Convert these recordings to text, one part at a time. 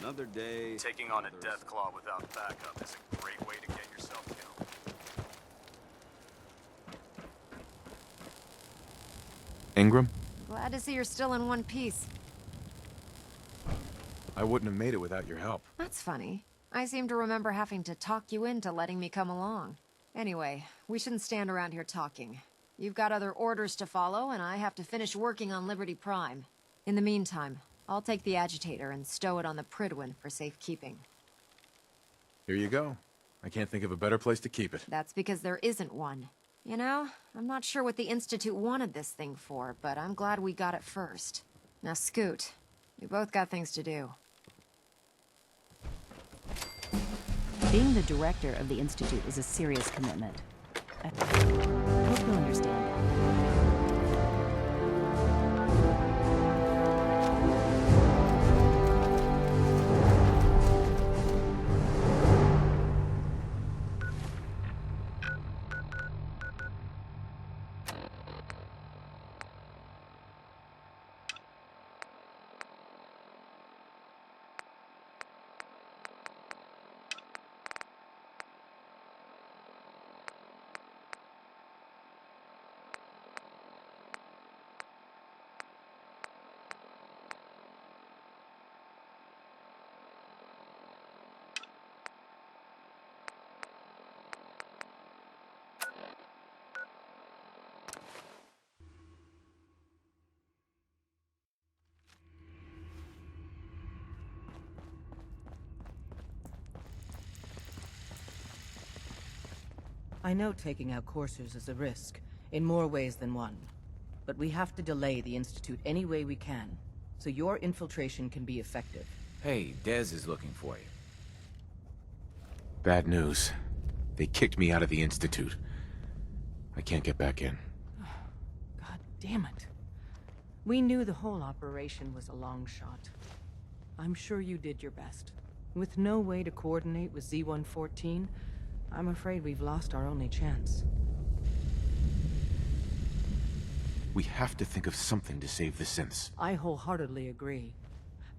Another day. Taking on a death claw without backup is a great way to get yourself killed. Ingram? Glad to see you're still in one piece. I wouldn't have made it without your help. That's funny. I seem to remember having to talk you into letting me come along. Anyway, we shouldn't stand around here talking. You've got other orders to follow, and I have to finish working on Liberty Prime. In the meantime, I'll take the agitator and stow it on the Pridwin for safekeeping. Here you go. I can't think of a better place to keep it. That's because there isn't one. You know, I'm not sure what the Institute wanted this thing for, but I'm glad we got it first. Now scoot. We both got things to do. Being the director of the Institute is a serious commitment. I hope you'll understand that. I know taking out coursers is a risk, in more ways than one. But we have to delay the Institute any way we can, so your infiltration can be effective. Hey, Dez is looking for you. Bad news. They kicked me out of the Institute. I can't get back in. God damn it. We knew the whole operation was a long shot. I'm sure you did your best. With no way to coordinate with Z-114, I'm afraid we've lost our only chance. We have to think of something to save the synths. I wholeheartedly agree.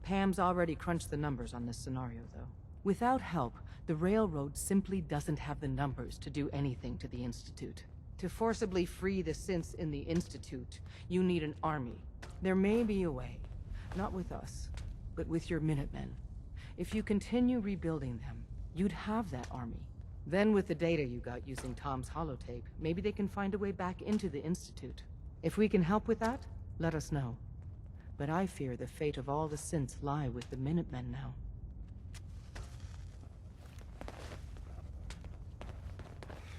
Pam's already crunched the numbers on this scenario, though. Without help, the Railroad simply doesn't have the numbers to do anything to the Institute. To forcibly free the synths in the Institute, you need an army. There may be a way. Not with us, but with your Minutemen. If you continue rebuilding them, you'd have that army. Then with the data you got using Tom's holotape, maybe they can find a way back into the Institute. If we can help with that, let us know. But I fear the fate of all the synths lie with the Minutemen now.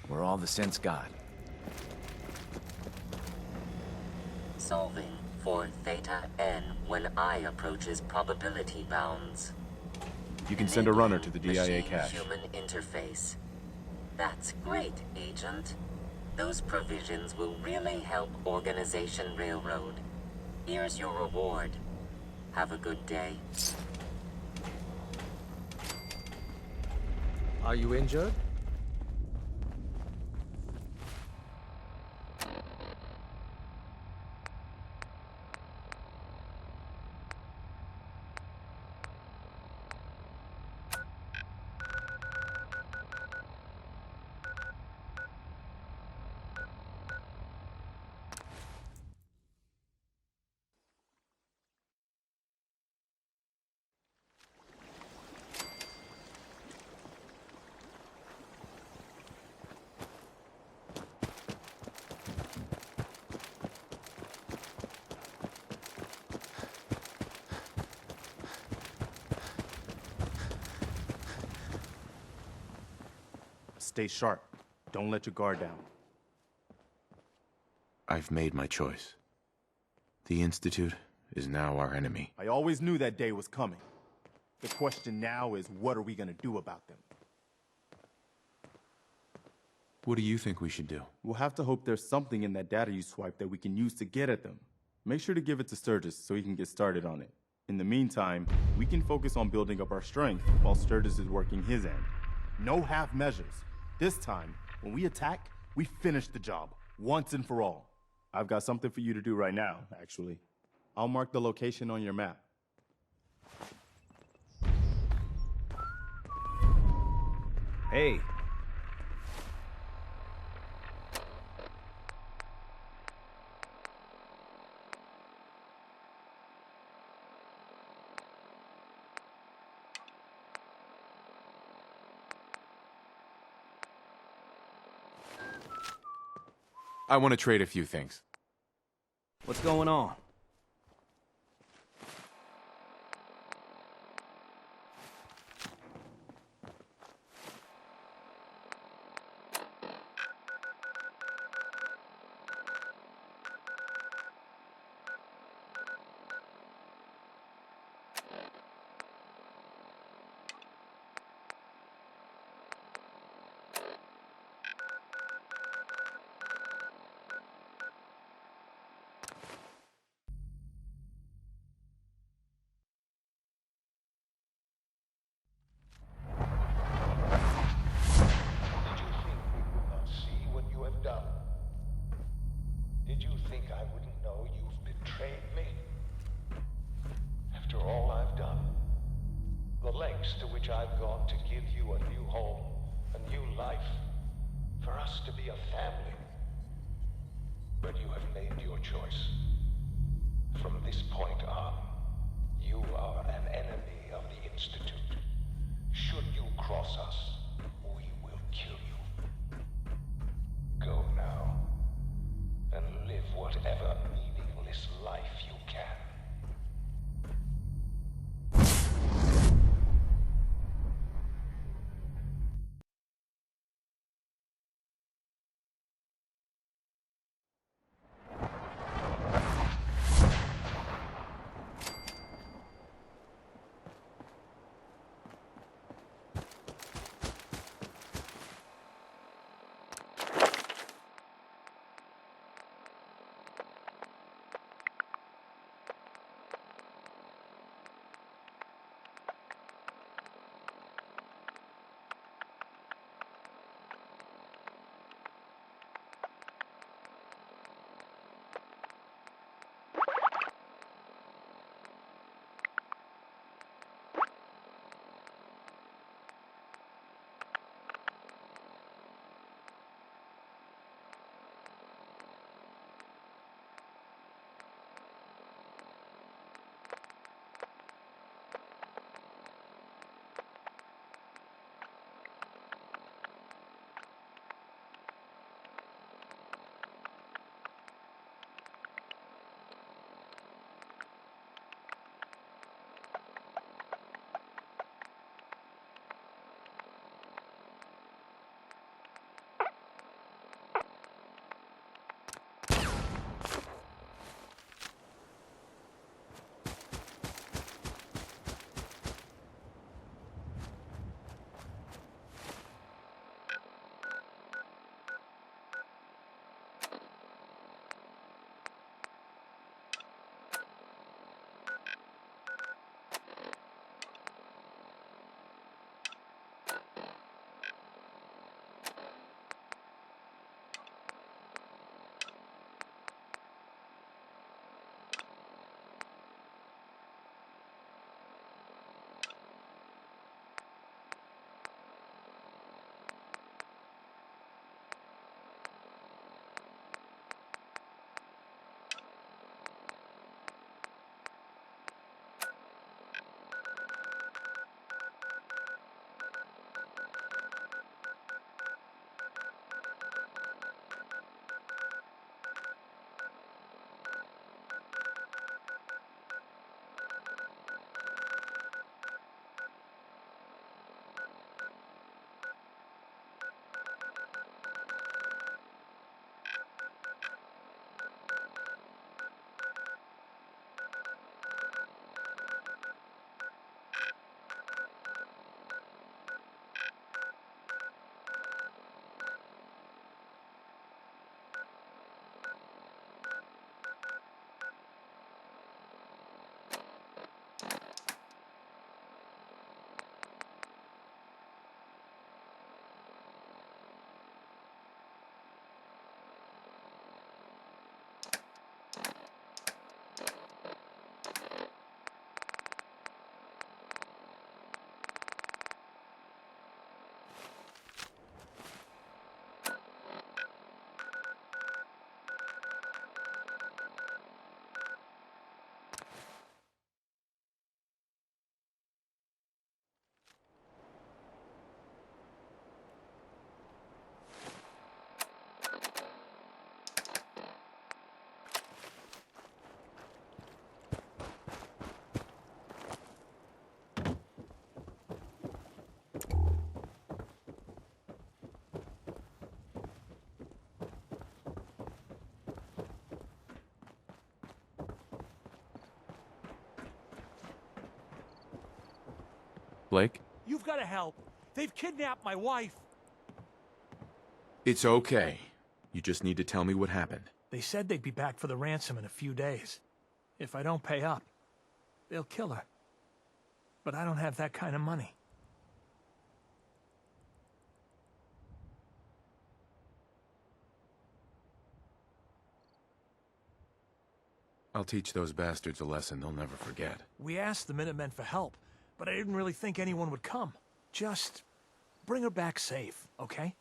We're all the synths got. Solving for Theta N when I approaches probability bounds. You can send a runner to the DIA Machine cache. Human interface. That's great, Agent. Those provisions will really help Organization Railroad. Here's your reward. Have a good day. Are you injured? Stay sharp. Don't let your guard down. I've made my choice. The Institute is now our enemy. I always knew that day was coming. The question now is, what are we gonna do about them? What do you think we should do? We'll have to hope there's something in that data you swiped that we can use to get at them. Make sure to give it to Sturgis so he can get started on it. In the meantime, we can focus on building up our strength while Sturgis is working his end. No half measures. This time, when we attack, we finish the job, once and for all. I've got something for you to do right now, actually. I'll mark the location on your map. Hey. I want to trade a few things. What's going on? Did you think I wouldn't know you've betrayed me? After all I've done, the lengths to which I've gone to give you a new home, a new life, for us to be a family. But you have made your choice. From this point on, you are an enemy of the Institute. Should you cross us, we will kill you. Go now, and live whatever meaningless life you can. Blake? You've got to help. They've kidnapped my wife. It's okay. You just need to tell me what happened. They said they'd be back for the ransom in a few days. If I don't pay up, they'll kill her. But I don't have that kind of money. I'll teach those bastards a lesson they'll never forget. We asked the Minutemen for help, but I didn't really think anyone would come. Just bring her back safe, okay?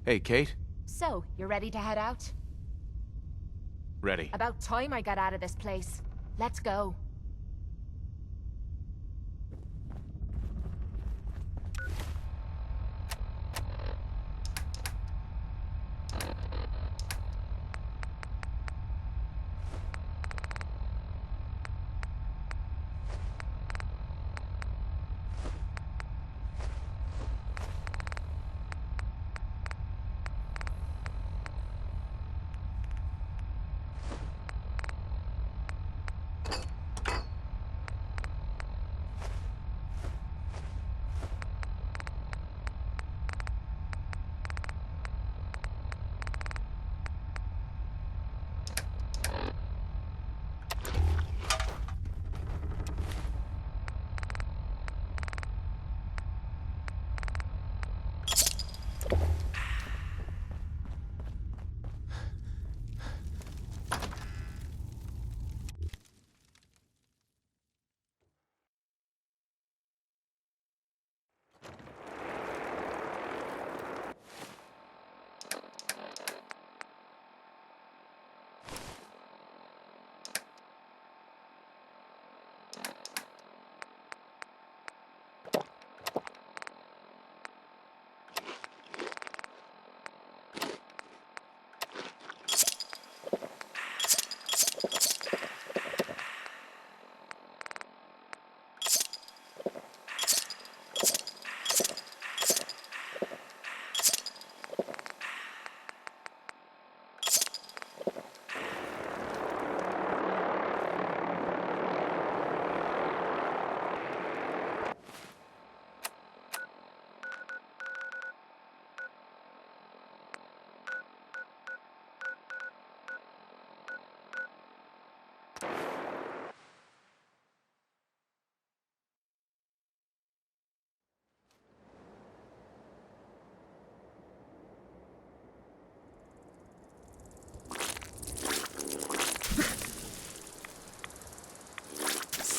Hey, Kate? So, you're ready to head out? Ready. About time I got out of this place. Let's go.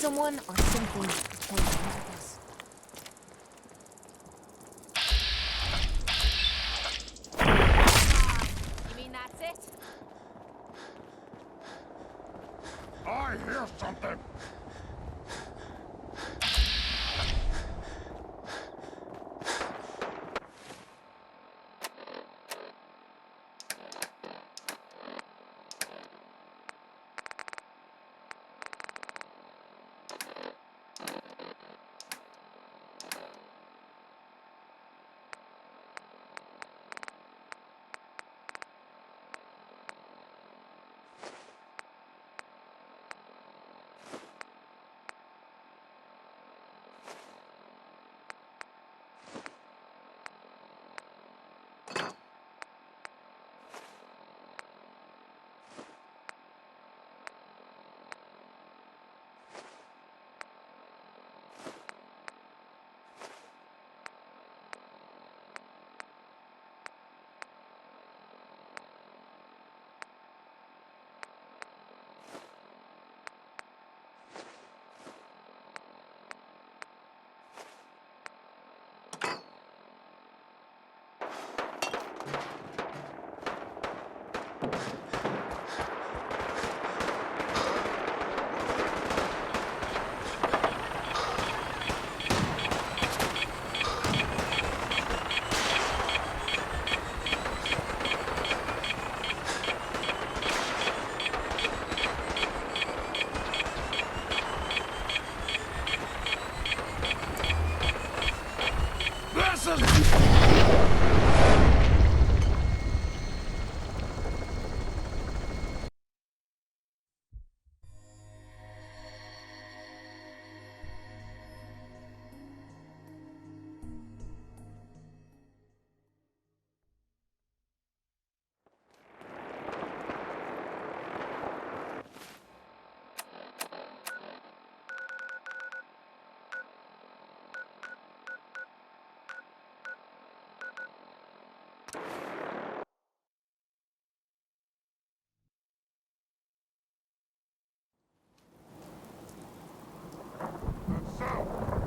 someone or simply point at us? You mean that's it? I hear something!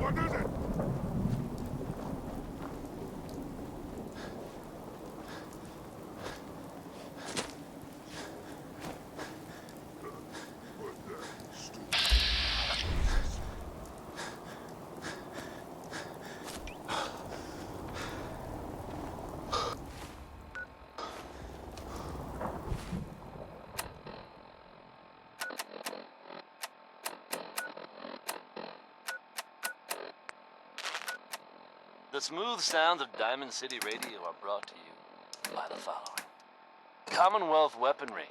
What is it? The smooth sounds of Diamond City Radio are brought to you by the following. Commonwealth weaponry.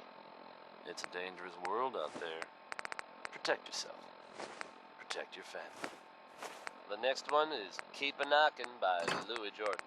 It's a dangerous world out there. Protect yourself. Protect your family. The next one is Keep a Knockin' by Louis Jordan.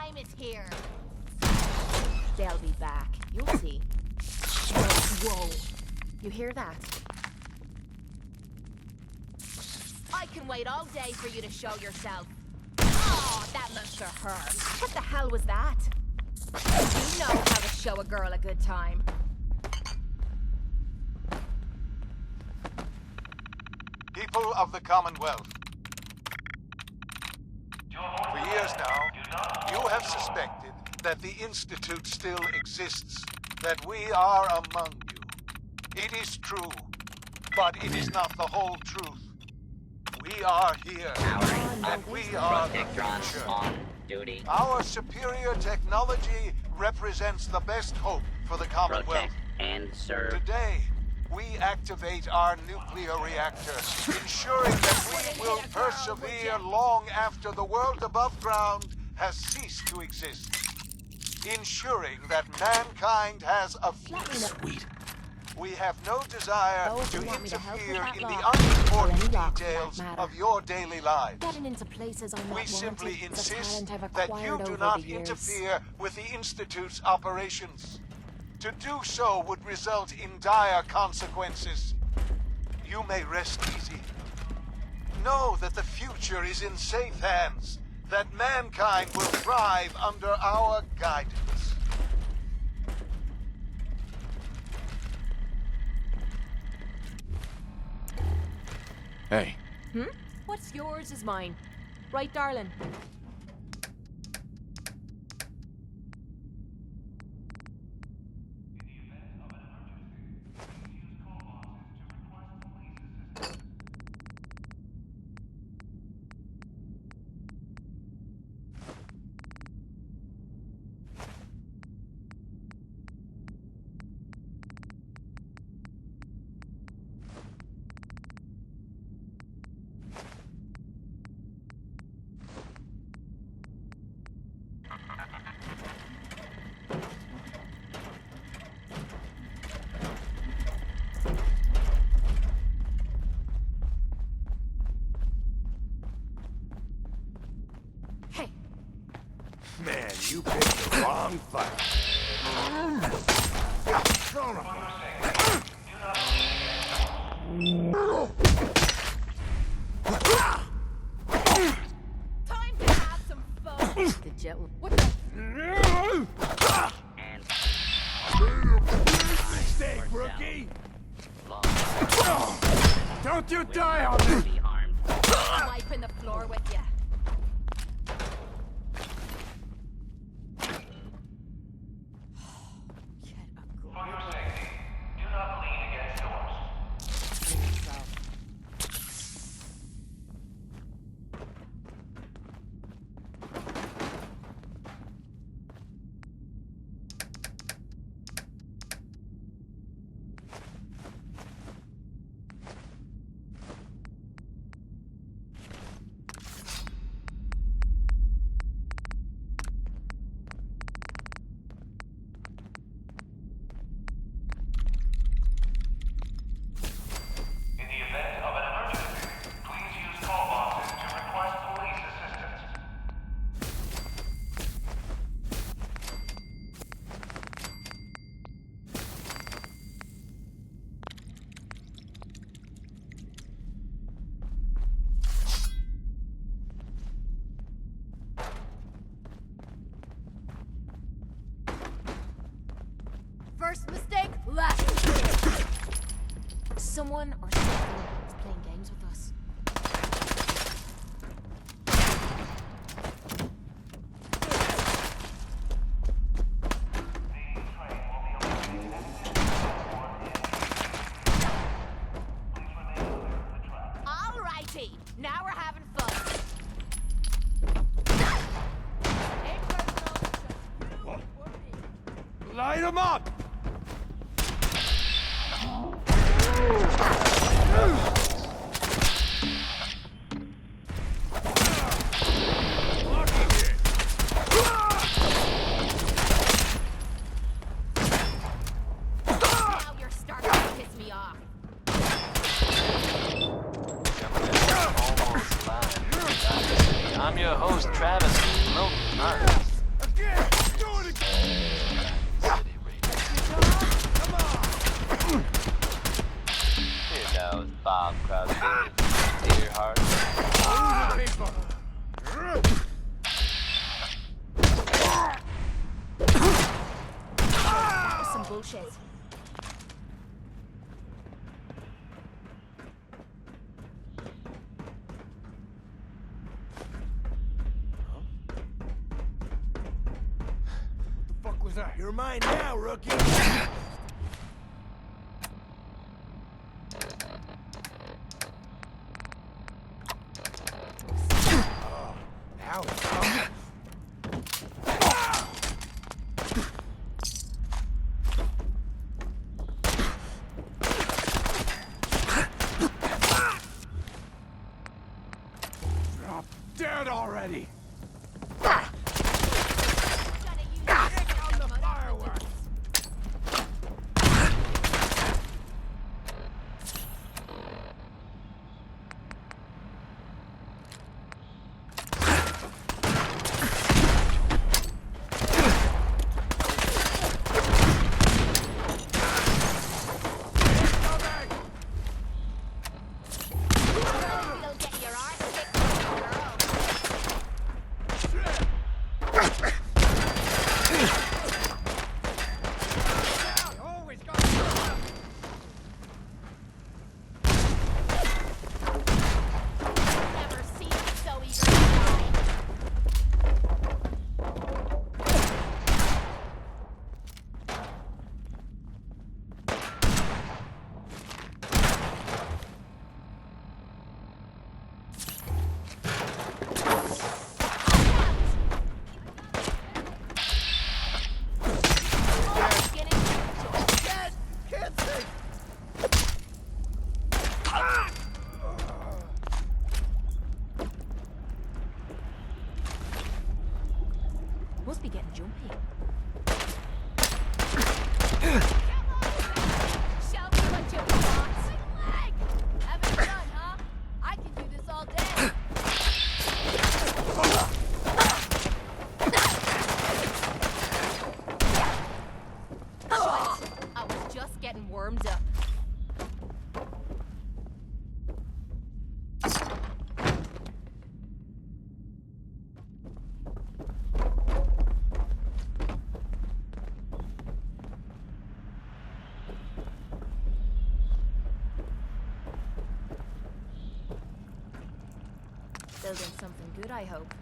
time is here. They'll be back. You'll see. Whoa. You hear that? I can wait all day for you to show yourself. Oh, that must have hurt. What the hell was that? You know how to show a girl a good time. People of the Commonwealth. For years now, you have suspected that the Institute still exists, that we are among you. It is true, but it is not the whole truth. We are here, and we are the future. On duty. Our superior technology represents the best hope for the Commonwealth. Protect and serve. Today, we activate our nuclear reactor, ensuring that we will persevere long after the world above ground has ceased to exist. Ensuring that mankind has a future. Sweet. We have no desire Oh, if to you want me to help with interfere that in the lock, unimportant or any lock for that details matter. of your daily lives. Getting into places I'm not We wanted simply is a insist talent I've that you acquired do over not the years. interfere with the Institute's operations. To do so would result in dire consequences. You may rest easy. Know that the future is in safe hands, that mankind will thrive under our guidance. Hey, What's yours is mine. Right, darling? Man, you picked the wrong fight. Time to have some fun. The jet will... What the? Mistake, rookie! Don't you die on me! Be armed. Wiping the floor with you. Get a grip. For your safety, do not lean against doors. In the event of an emergency, please use call boxes to request police assistance. First mistake, last mistake. Someone or something is playing games with us. Alrighty, now we're having fun. Ain't personal, just you or me. Light him up! Now you're starting to piss me off. Almost live. I'm your host, Travis Milton Martin. Shit! Do it again! City Radio. Come on! Here now is Bob Crosby with Earhart. Move the paper! That was some bullshit. Fuck was that? You're mine now, rookie! Now it's coming. Drop dead already! On the fireworks! You'll get your arse kicked, girl. Always got Never seen you so eager to die. Get in. dead! Can't see! Must be getting jumpy. Show me what you want. Leg! Having fun, huh? I can do this all day. Shite. I was just getting warmed up. Building something good, I hope.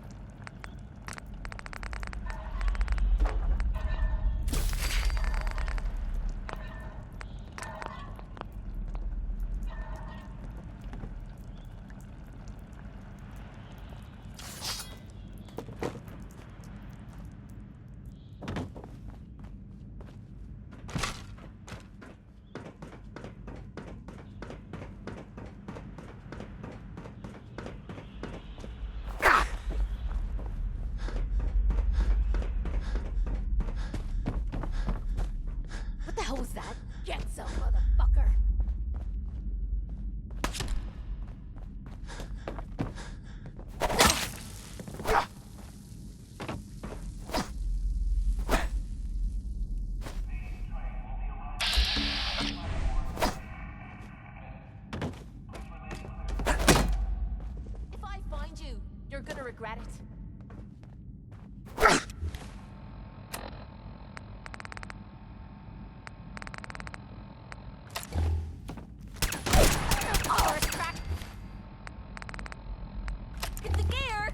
What the hell was that? Get some, motherfucker! If I find you, you're gonna regret it. Oh, it's cracked. Hit the gear.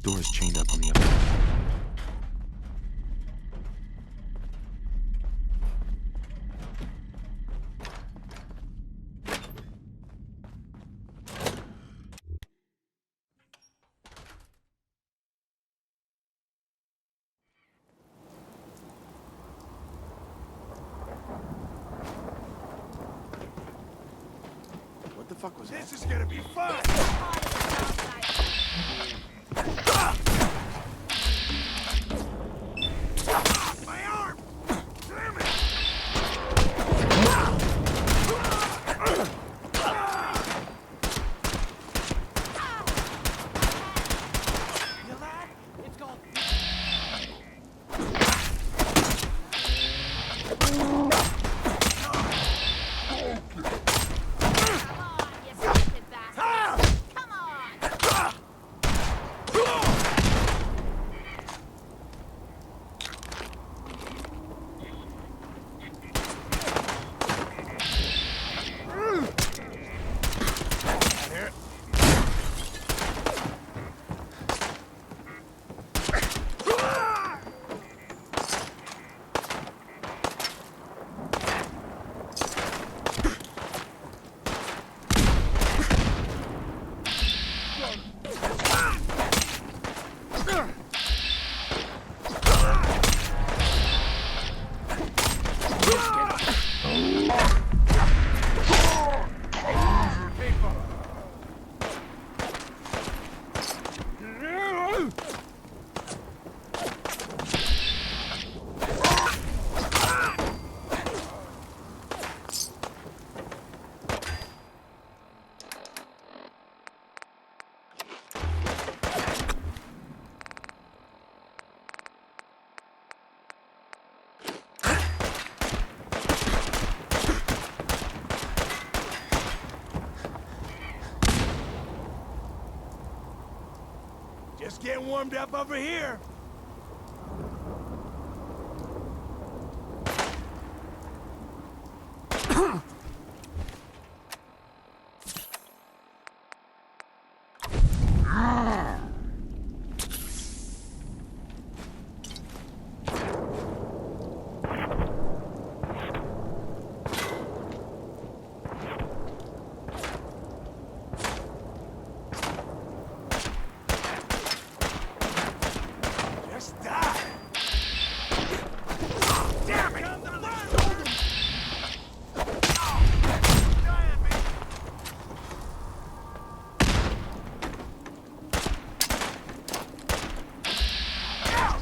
Door is chained up on the other side. fuck was that? This is gonna be fun! My arm! Damn it! Just getting warmed up over here. Just die. Damn it!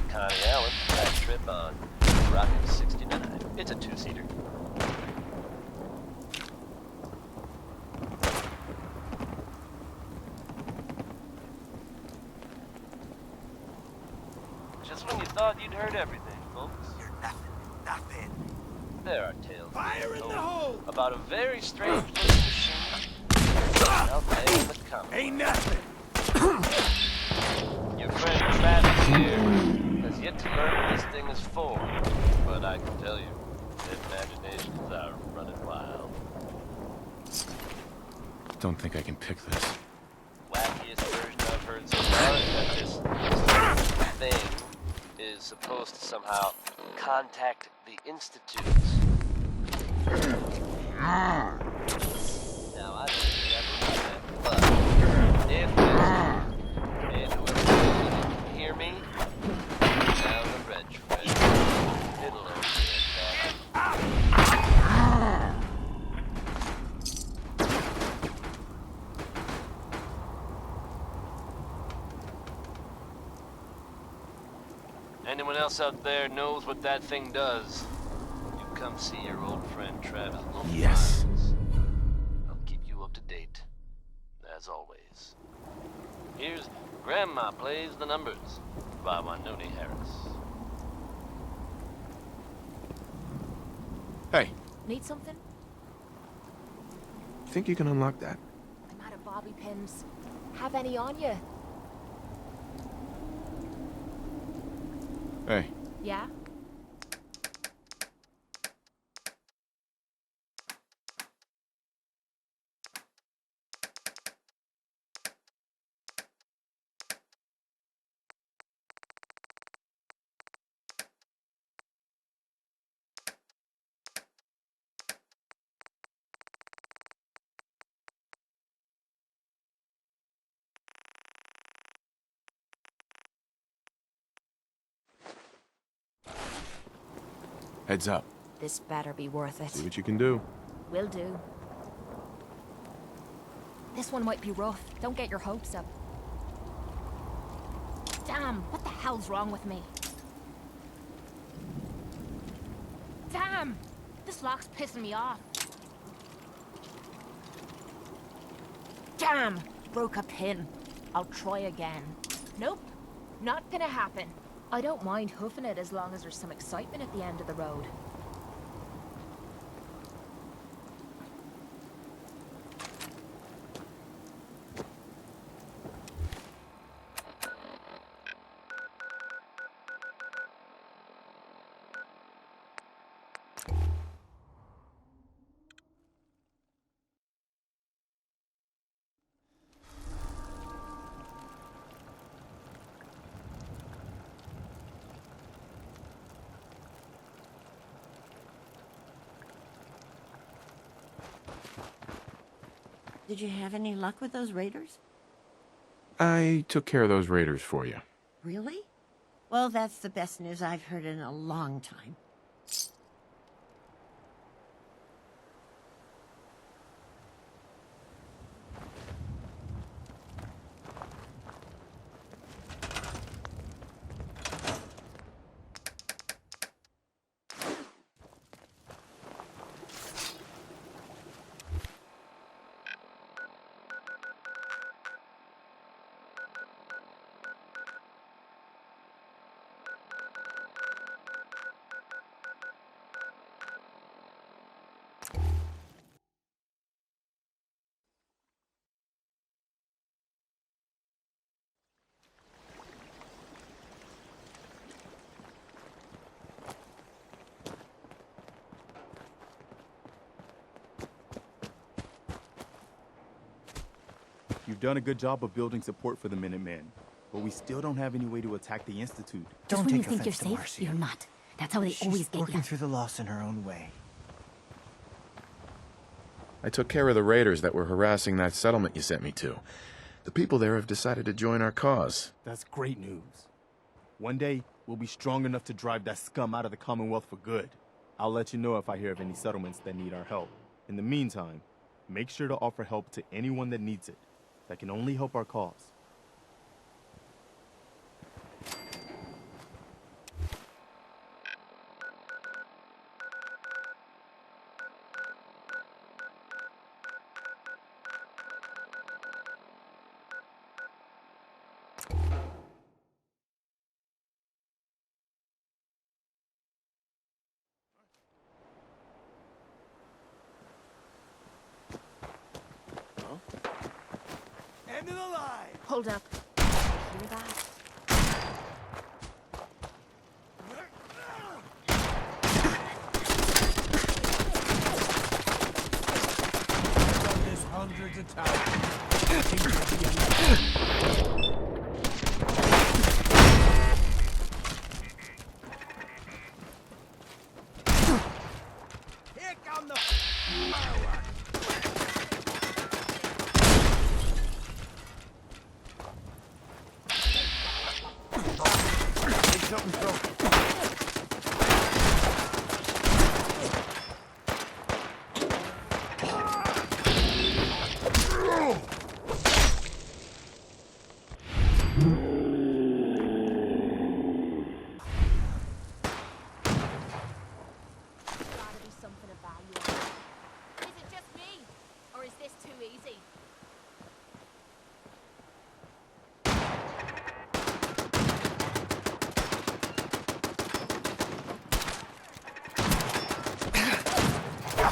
Connie Allen, back trip on Rocket 69. It's a two-seater. Just when you thought you'd heard everything, folks. You're nothing. There are tales Fire in the hole! about a very strange looking machine out there in the common. Ain't nothing. Your friend Travis here has yet to learn what this thing is for, but I can tell you, his imaginations are running wild. Don't think I can pick this. Wackiest version I've heard so far is that this thing is supposed to somehow contact the institutes. Now, I don't think I believe that, but if this, and whoever can hear me, down the red trail, it'll only get better. Anyone else out there knows what that thing does? You come see your old friend Travis. Yes. I'll keep you up to date, as always. Here's Grandma Plays the Numbers by Wanoni Harris. Hey, Need something? think you can unlock that? I'm out of bobby pins. Have any on you? Hey, Yeah? heads up. This better be worth it. See what you can do. Will do. This one might be rough. Don't get your hopes up. Damn, what the hell's wrong with me? Damn! This lock's pissing me off. Damn! Broke a pin. I'll try again. Nope. Not gonna happen. I don't mind hoofing it as long as there's some excitement at the end of the road. Did you have any luck with those raiders? I took care of those raiders for you. Really? Well, that's the best news I've heard in a long time. You've done a good job of building support for the Minutemen, but we still don't have any way to attack the Institute. Just when you think you're safe, you're not. That's how they always get working you. through the loss in her own way. I took care of the raiders that were harassing that settlement you sent me to. The people there have decided to join our cause. That's great news. One day, we'll be strong enough to drive that scum out of the Commonwealth for good. I'll let you know if I hear of any settlements that need our help. In the meantime, make sure to offer help to anyone that needs it. That can only help our cause. End of the line! Hold up. Hear that? I've done this hundreds of times. Here come the fireworks! Something's broken. Gotta be something of value. Is it just me? Or is this too easy?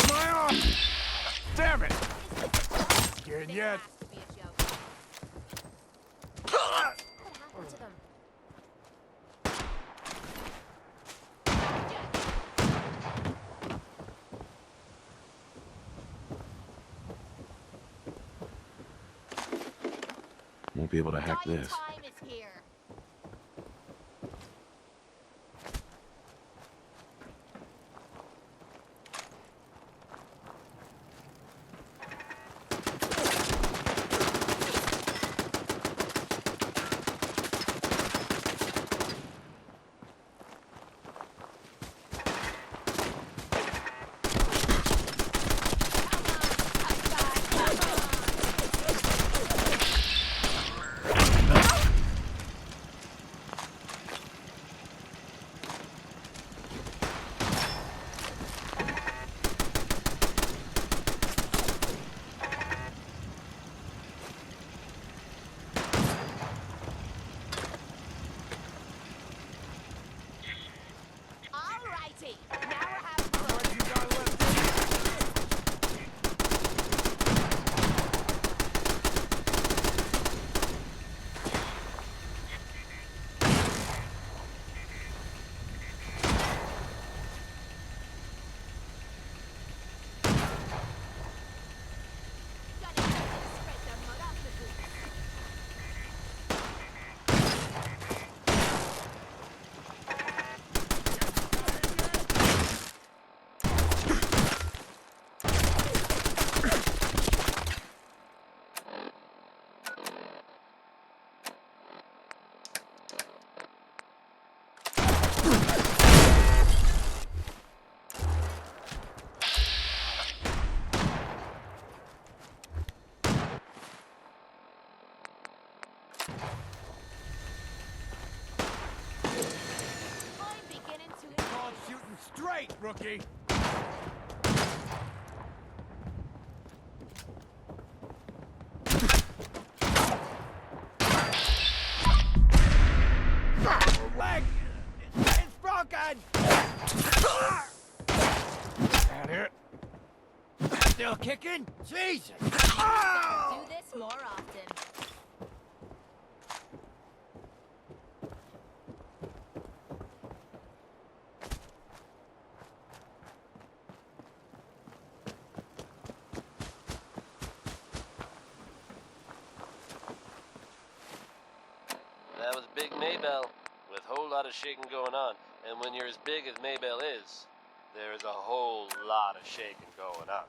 My arm! Damn it! Scared yet? Has to be a joke. What happened to them? Won't be able to hack Dying this. time is here. rookie. Leg! It's broken! That it? Still kicking? Jesus! Do this more often. That was Big Maybell, with a whole lot of shaking going on. And when you're as big as Maybell is, there is a whole lot of shaking going on.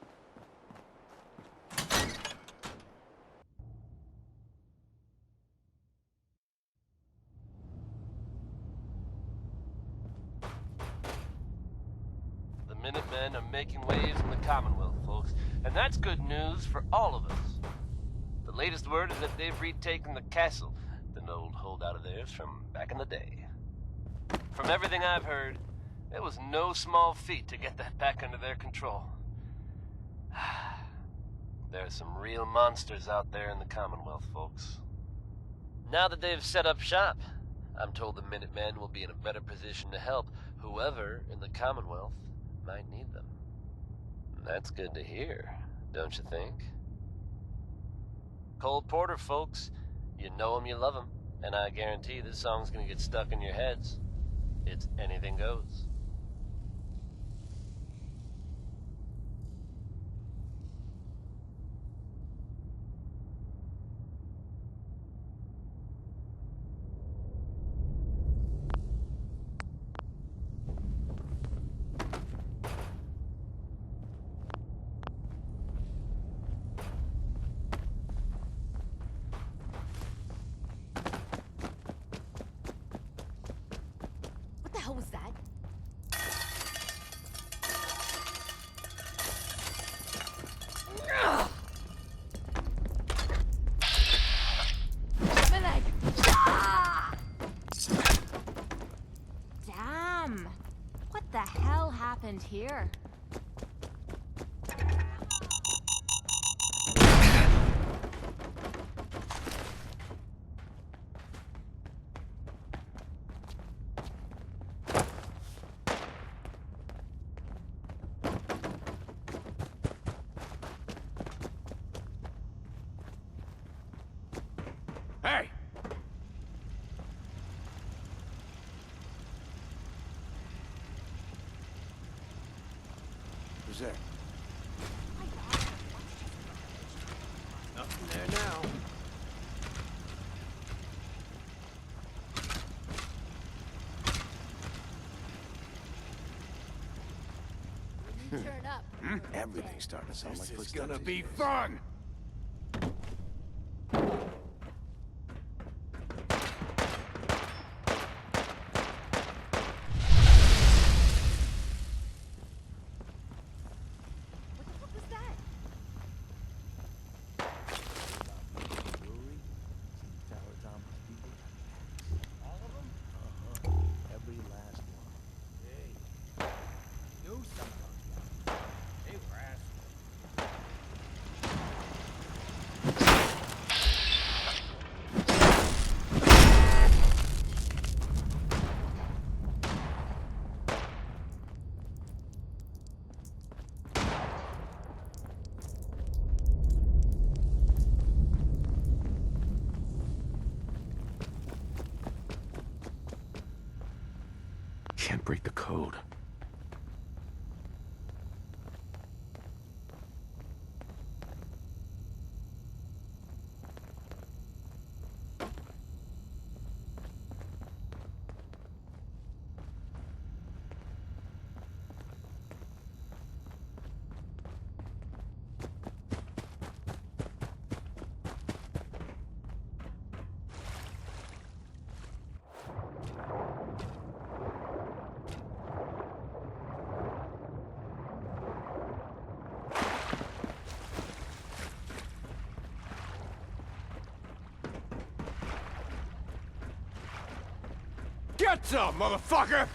The Minutemen are making waves in the Commonwealth, folks, and that's good news for all of us. The latest word is that they've retaken the castle, an old holdout of theirs from back in the day. From everything I've heard, it was no small feat to get that back under their control. There are some real monsters out there in the Commonwealth, folks. Now that they've set up shop, I'm told the Minutemen will be in a better position to help whoever in the Commonwealth might need them. That's good to hear, don't you think? Cole Porter, folks. You know him, you love him, and I guarantee this song's gonna get stuck in your heads. It's anything goes. What the hell was that? My leg! Ah! Damn! What the hell happened here? Hey! Who's there? Nothing there now. Turn up. Everything's starting to sound like this is gonna be fun! What the fuck was that? All of them? Every last one. Hey. Do something. They were assholes. Can't break the code. Get some, motherfucker!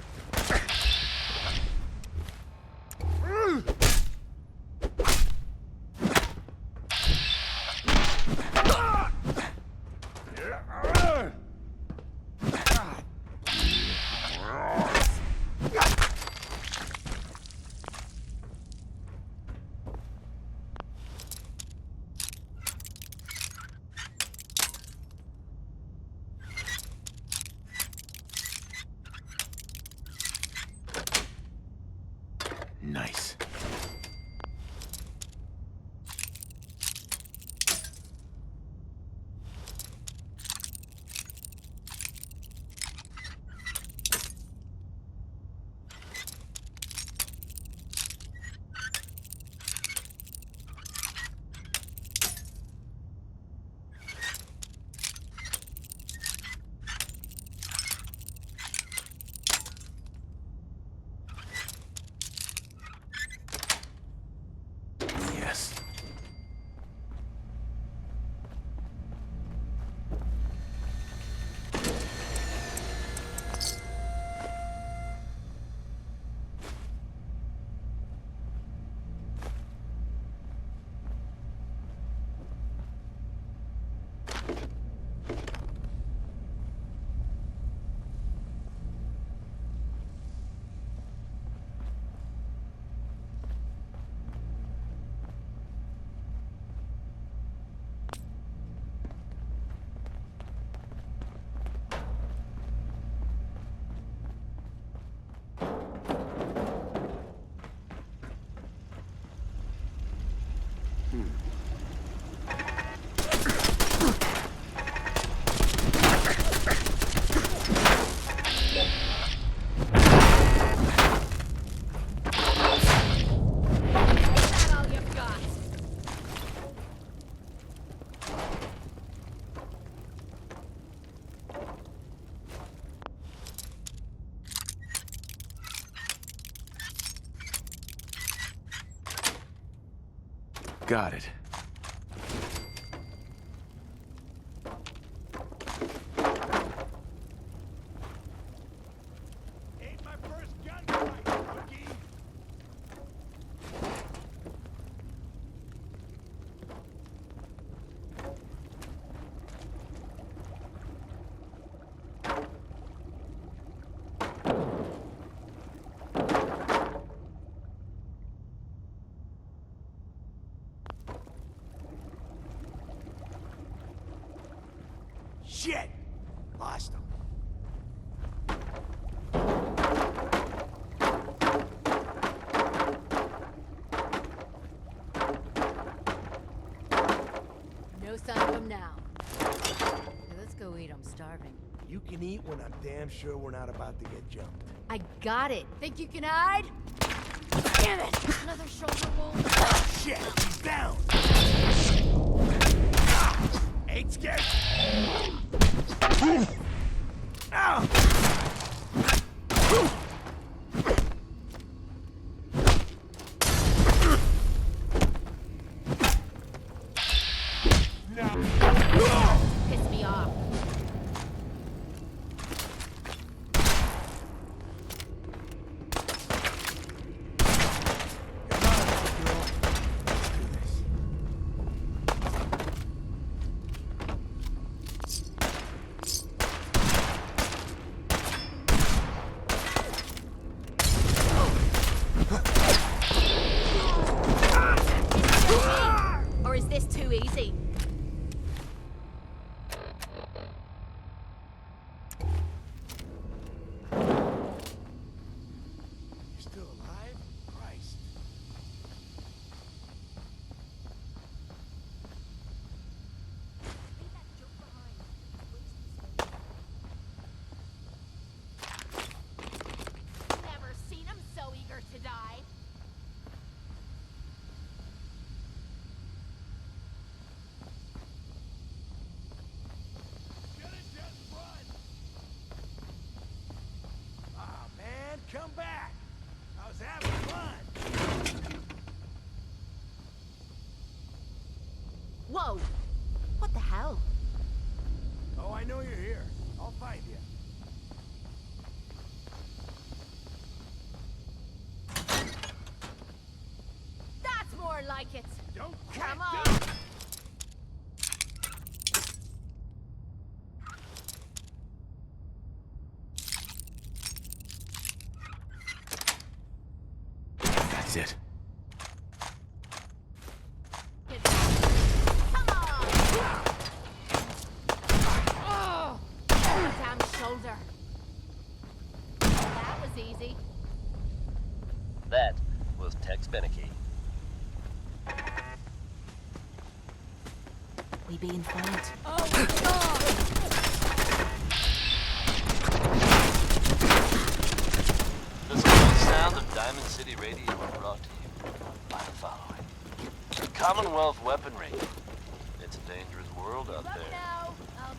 this. Got it. Ain't my first gunfight, rookie. Shit! Lost him. No sign of him now. Hey, let's go eat. I'm starving. You can eat when I'm damn sure we're not about to get jumped. I got it. Think you can hide? Damn it! Another shoulder wound. Shit! He's down! Ain't scared. Ow! Piss me off. Or is this too easy? You're still alive? Christ. Never seen him so eager to die. Ah, man, come back. I was having fun. Whoa! What the hell? Oh, I know you're here. I'll find you. That's more like it. Don't Come quit, on. dude. That's it. Come on. Oh, damn shoulder. That was easy. That was Tex Beneke. We being followed. Oh, God. The smooth sound of Diamond City Radio are brought to you by the following. Commonwealth weaponry. It's a dangerous world out there. Now, I'll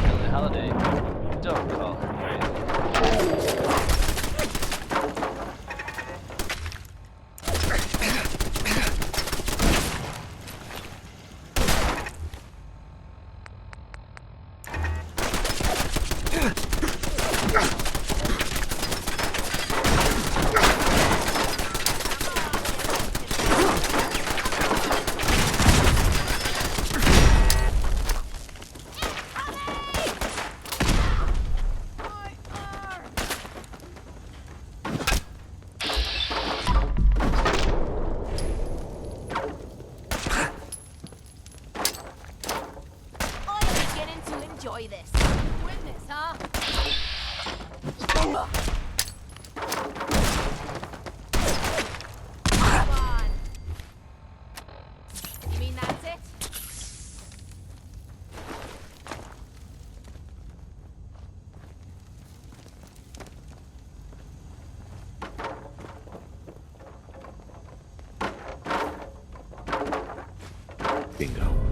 Billie Holiday. Don't call her crazy. Bingo.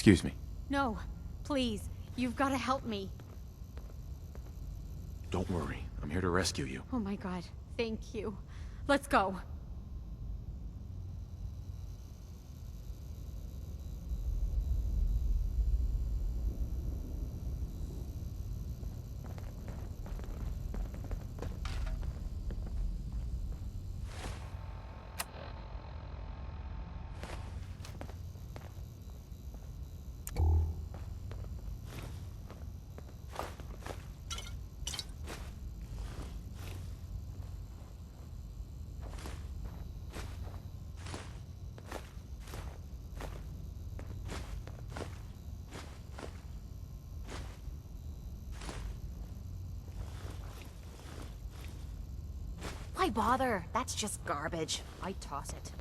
Excuse me. No, please. You've got to help me. Don't worry. I'm here to rescue you. Oh my god. Thank you. Let's go. Why bother? That's just garbage. I toss it.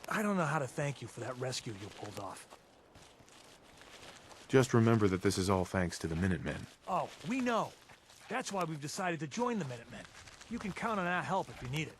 I don't know how to thank you for that rescue you pulled off. Just remember that this is all thanks to the Minutemen. Oh, we know. That's why we've decided to join the Minutemen. You can count on our help if you need it.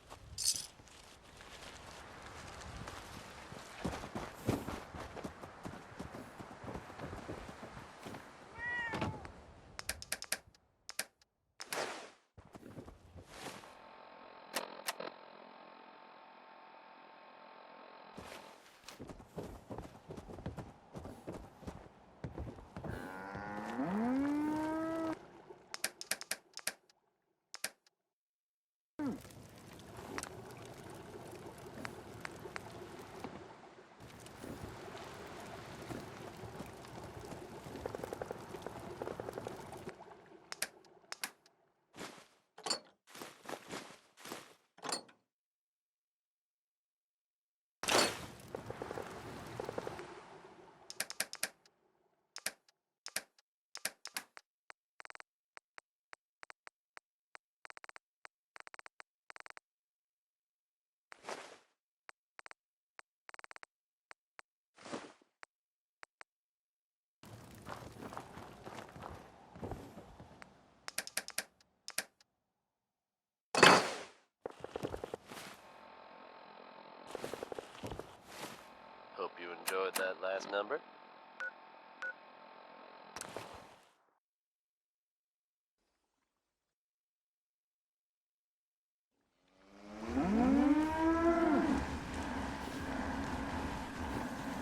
Hope you enjoyed that last number.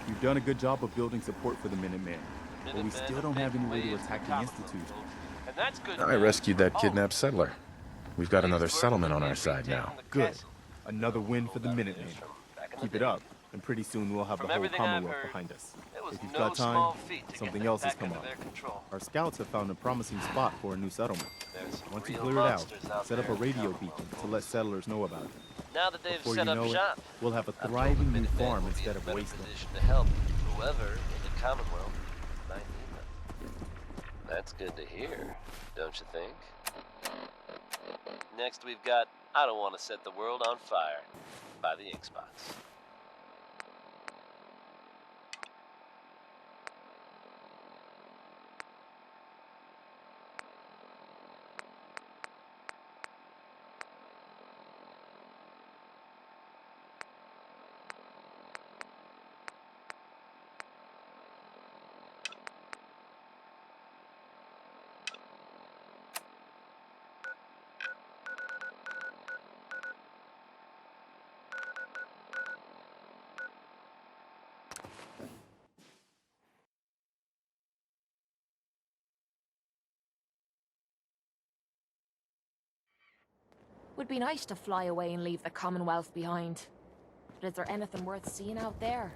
You've done a good job of building support for the Minutemen, but we still don't have any way to attack the Institute. And that's good. I rescued that kidnapped settler. We've got another settlement on our side now. Good. Another win for the Minutemen. Keep it up, and pretty soon we'll have the whole Commonwealth behind us. If you've got time, something else has come up. Our scouts have found a promising spot for a new settlement. Once you clear it out, set up a radio beacon to let settlers know about it. Now that they've Before set you up know shop, it, we'll have a thriving new farm instead of wasteland. to help whoever in the Commonwealth might need them. That's good to hear, don't you think? Next we've got I Don't Want to Set the World on Fire by the Ink Spots. Would be nice to fly away and leave the Commonwealth behind. But is there anything worth seeing out there?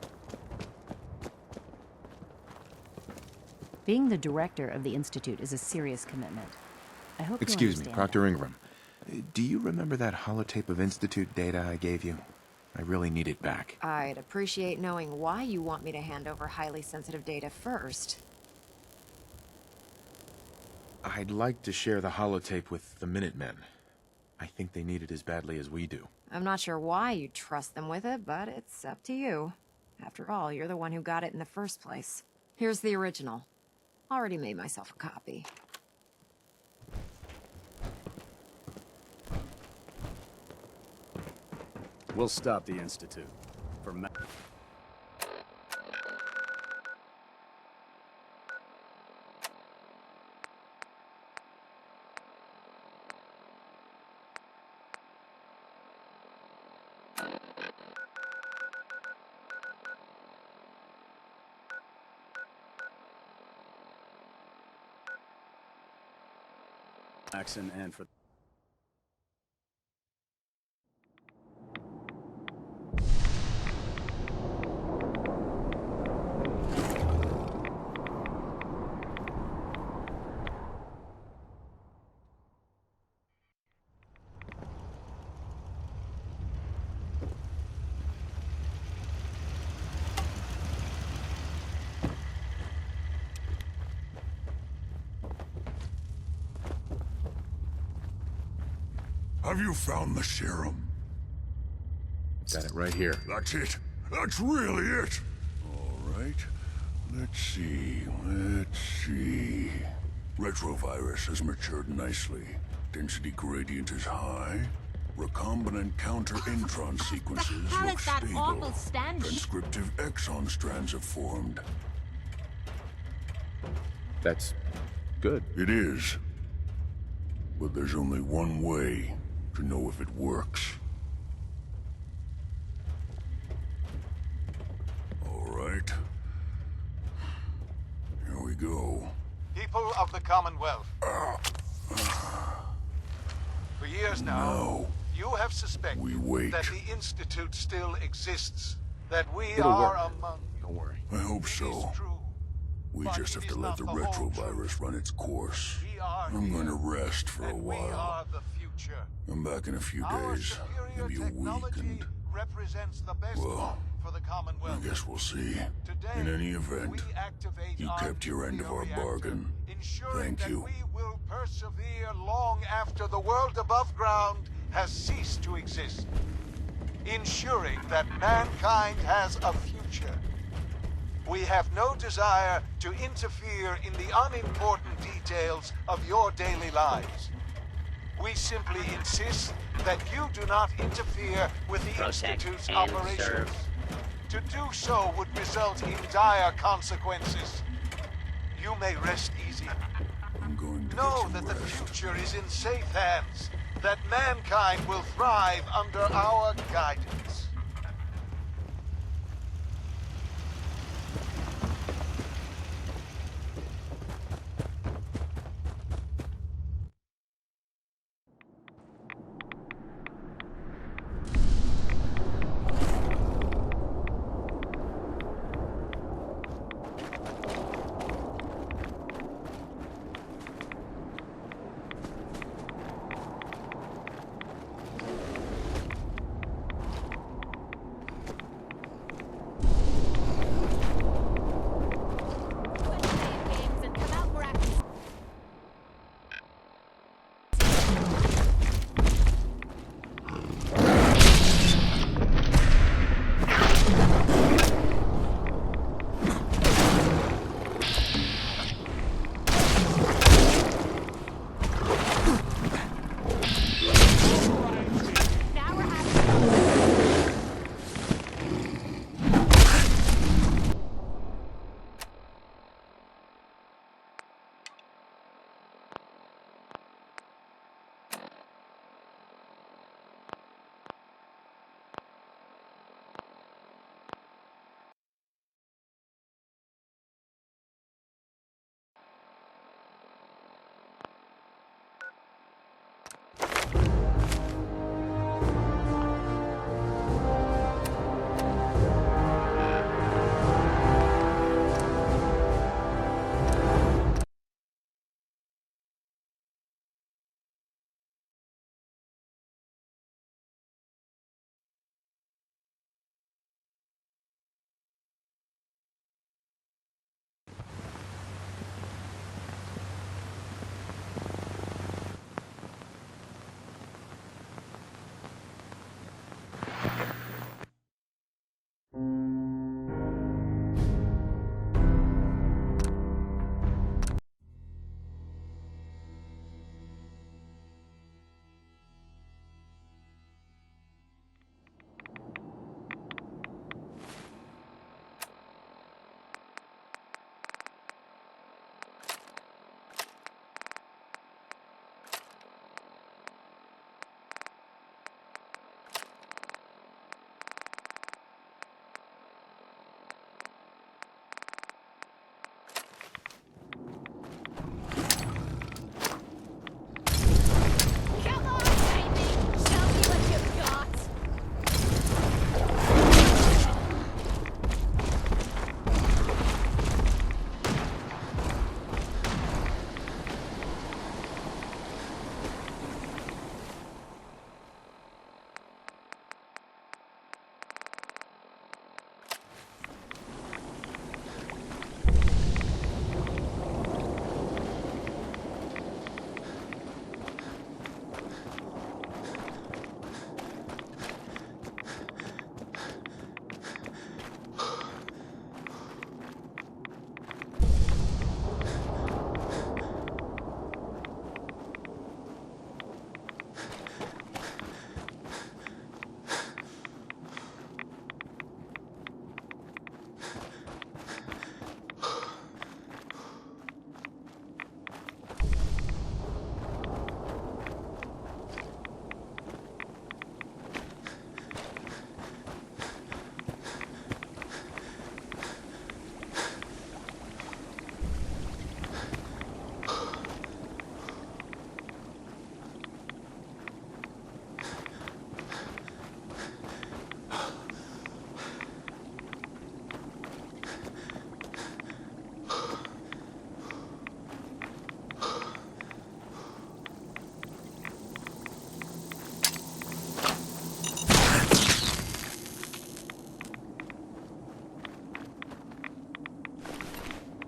Being the director of the Institute is a serious commitment. I hope Excuse you me, understand Proctor Ingram. Do you remember that holotape of Institute data I gave you? I really need it back. I'd appreciate knowing why you want me to hand over highly sensitive data first. I'd like to share the holotape with the Minutemen. I think they need it as badly as we do. I'm not sure why you trust them with it, but it's up to you. After all, you're the one who got it in the first place. Here's the original. Already made myself a copy. We'll stop the Institute. For Jackson and for Have you found the serum? Got it right here. That's it. That's really it. All right. Let's see. Retrovirus has matured nicely. Density gradient is high. Recombinant counter-intron sequences How look does that stable. awful stench? Transcriptive exon strands have formed. That's good. It is. But there's only one way to know if it works. All right. Here we go. People of the Commonwealth. For years now, you have suspected We wait. that the Institute still exists. That we It'll are work. among you. Don't worry. I hope so. We but just it have is to let not the the whole retrovirus run its course. We are I'm here, going to rest for a and we while. are the future. I'm back in a few Our days, superior maybe a week, technology and represents the best well, for the Commonwealth. I guess we'll see. Today, In any event, we activate you our kept your end of our nuclear bargain. reactor, ensuring Thank that you. we will persevere long after the world above ground has ceased to exist. Ensuring that mankind has a future. We have no desire to interfere in the unimportant details of your daily lives. We simply insist that you do not interfere with the Institute's operations. To do so would result in dire consequences. You may rest easy. I'm going to Know get that some the rest. future is in safe hands. That mankind will thrive under our guidance.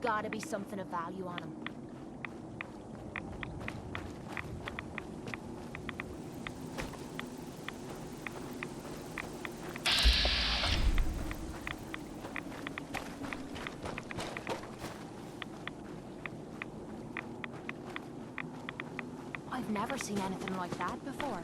gotta be something of value on him. I've never seen anything like that before.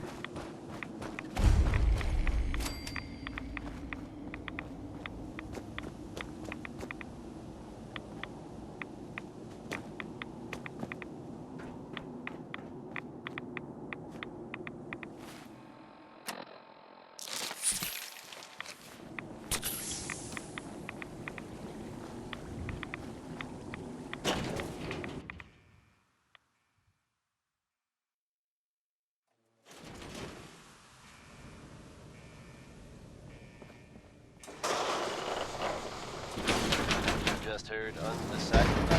Just heard undecided by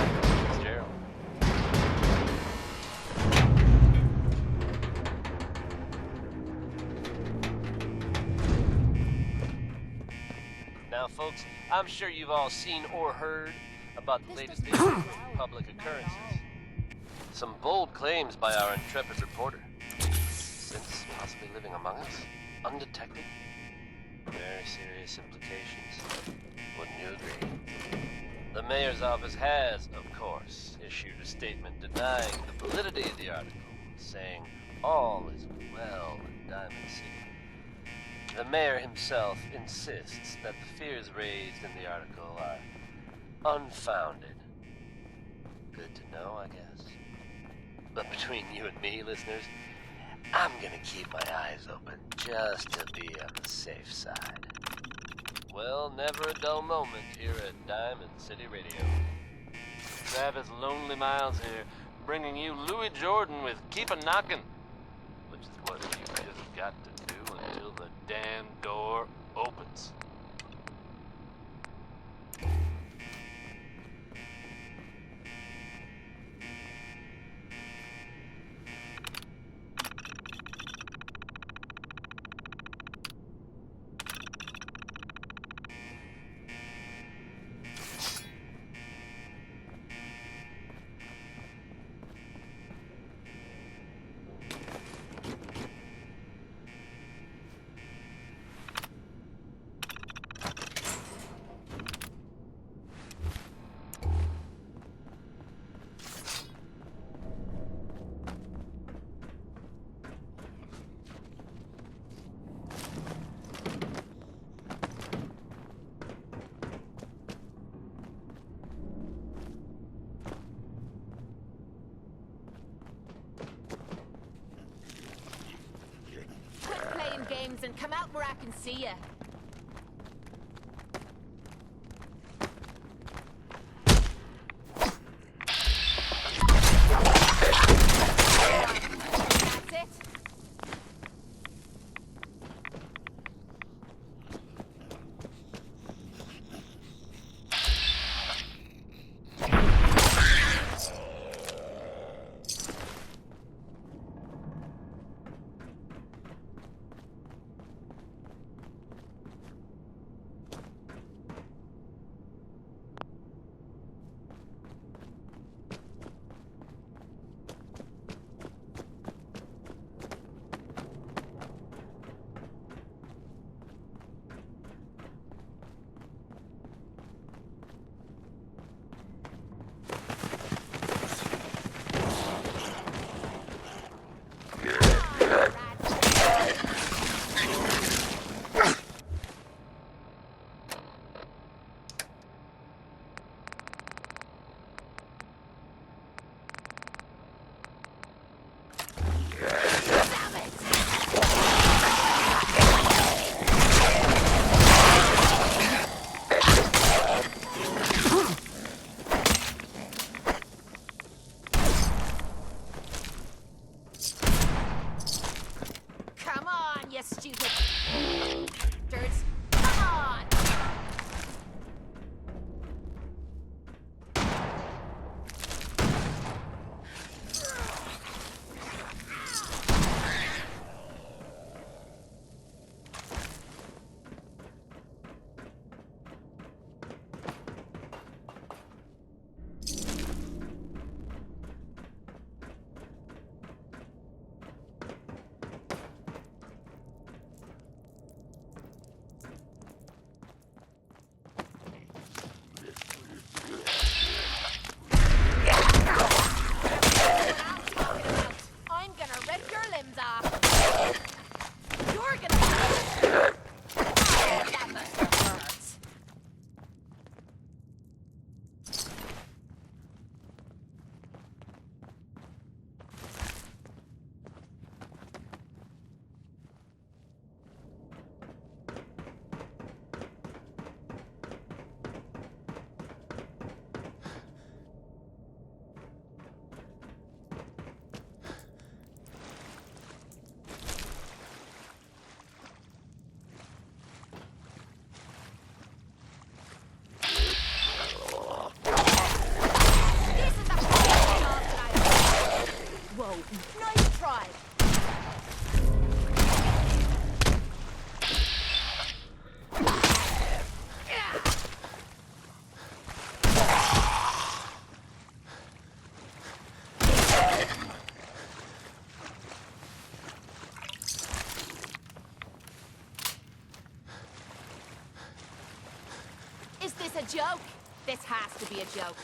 Fitzgerald. Now, folks, I'm sure you've all seen or heard about the latest public occurrences. Some bold claims by our intrepid reporter. Since possibly living among us, undetected. Very serious implications. Wouldn't you agree? The mayor's office has, of course, issued a statement denying the validity of the article, saying all is well in Diamond City. The mayor himself insists that the fears raised in the article are unfounded. Good to know, I guess. But between you and me, listeners, I'm gonna keep my eyes open just to be on the safe side. Well, never a dull moment here at Diamond City Radio. Travis Lonely Miles here, bringing you Louis Jordan with Keep a Knockin', which is what you just got to do until the damn door opens. Games and come out where I can see you. That's it. Is this a joke? This has to be a joke.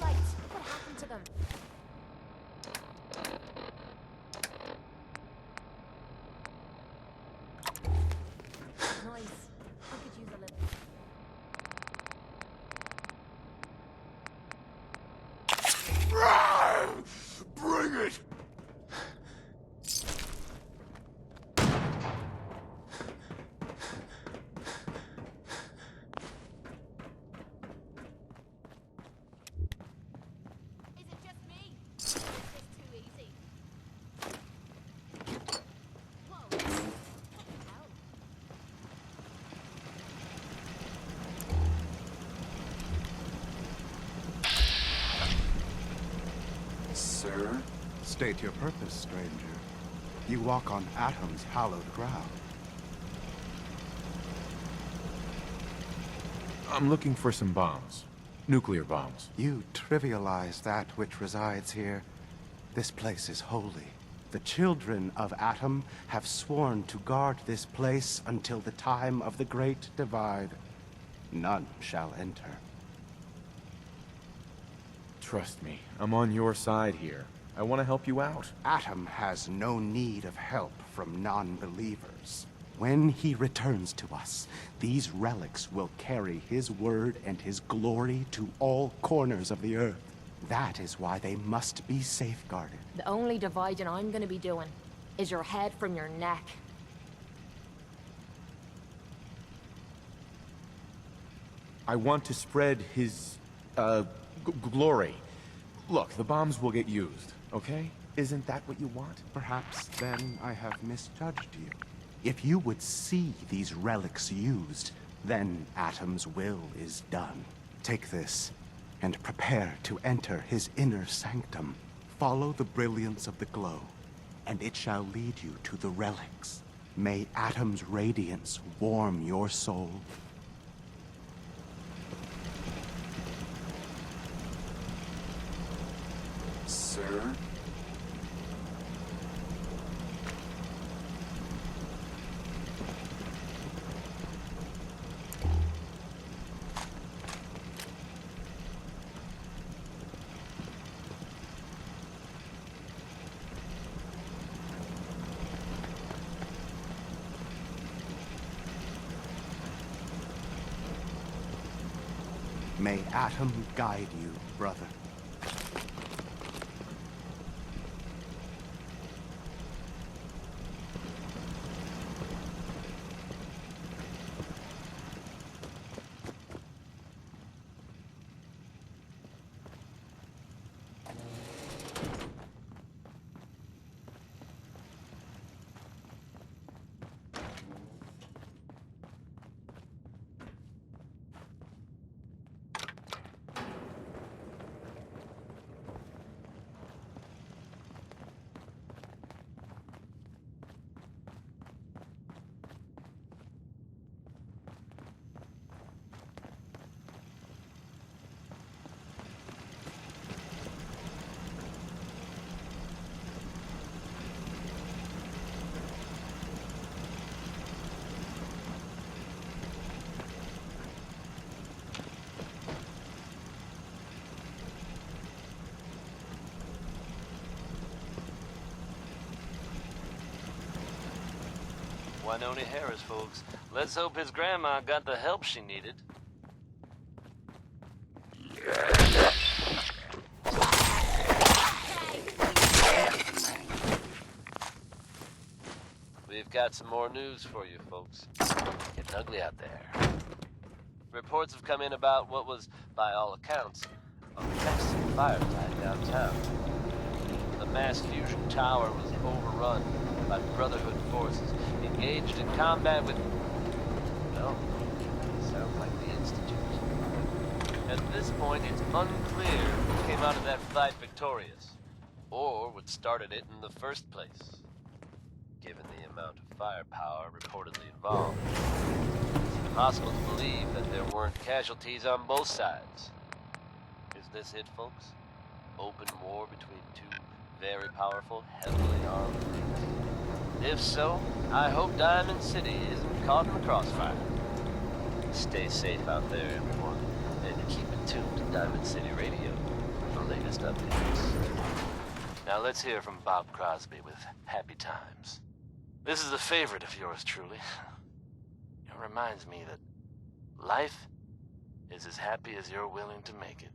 Right, what happened to them? Nice. I could use a little. Bring it! Is it just me? Is this too easy? Whoa. What the hell? Sir, state your purpose, stranger. You walk on Atom's hallowed ground. I'm looking for some bombs. Nuclear bombs. You trivialize that which resides here. This place is holy. The children of Atom have sworn to guard this place until the time of the Great Divide. None shall enter. Trust me, I'm on your side here. I want to help you out. Atom has no need of help from non-believers. When he returns to us, these relics will carry his word and his glory to all corners of the earth. That is why they must be safeguarded. The only dividing I'm gonna be doing is your head from your neck. I want to spread his, glory. Look, the bombs will get used, okay? Isn't that what you want? Perhaps then I have misjudged you. If you would see these relics used, then Atom's will is done. Take this, and prepare to enter his inner sanctum. Follow the brilliance of the glow, and it shall lead you to the relics. May Atom's radiance warm your soul. Sir? May Atom guide you, brother. Winona Harris, folks. Let's hope his grandma got the help she needed. We've got some more news for you, folks. Getting ugly out there. Reports have come in about what was, by all accounts, a massive firefight downtown. The mass fusion tower was overrun by Brotherhood forces engaged in combat with, well, sounds like the Institute. At this point, it's unclear who came out of that fight victorious, or what started it in the first place. Given the amount of firepower reportedly involved. It's impossible to believe that there weren't casualties on both sides. Is this it, folks? Open war between two very powerful, heavily armed fleets? If so, I hope Diamond City isn't caught in the crossfire. Stay safe out there, everyone, and keep it tuned to Diamond City Radio for the latest updates. Now let's hear from Bob Crosby with Happy Times. This is a favorite of yours truly. It reminds me that life is as happy as you're willing to make it.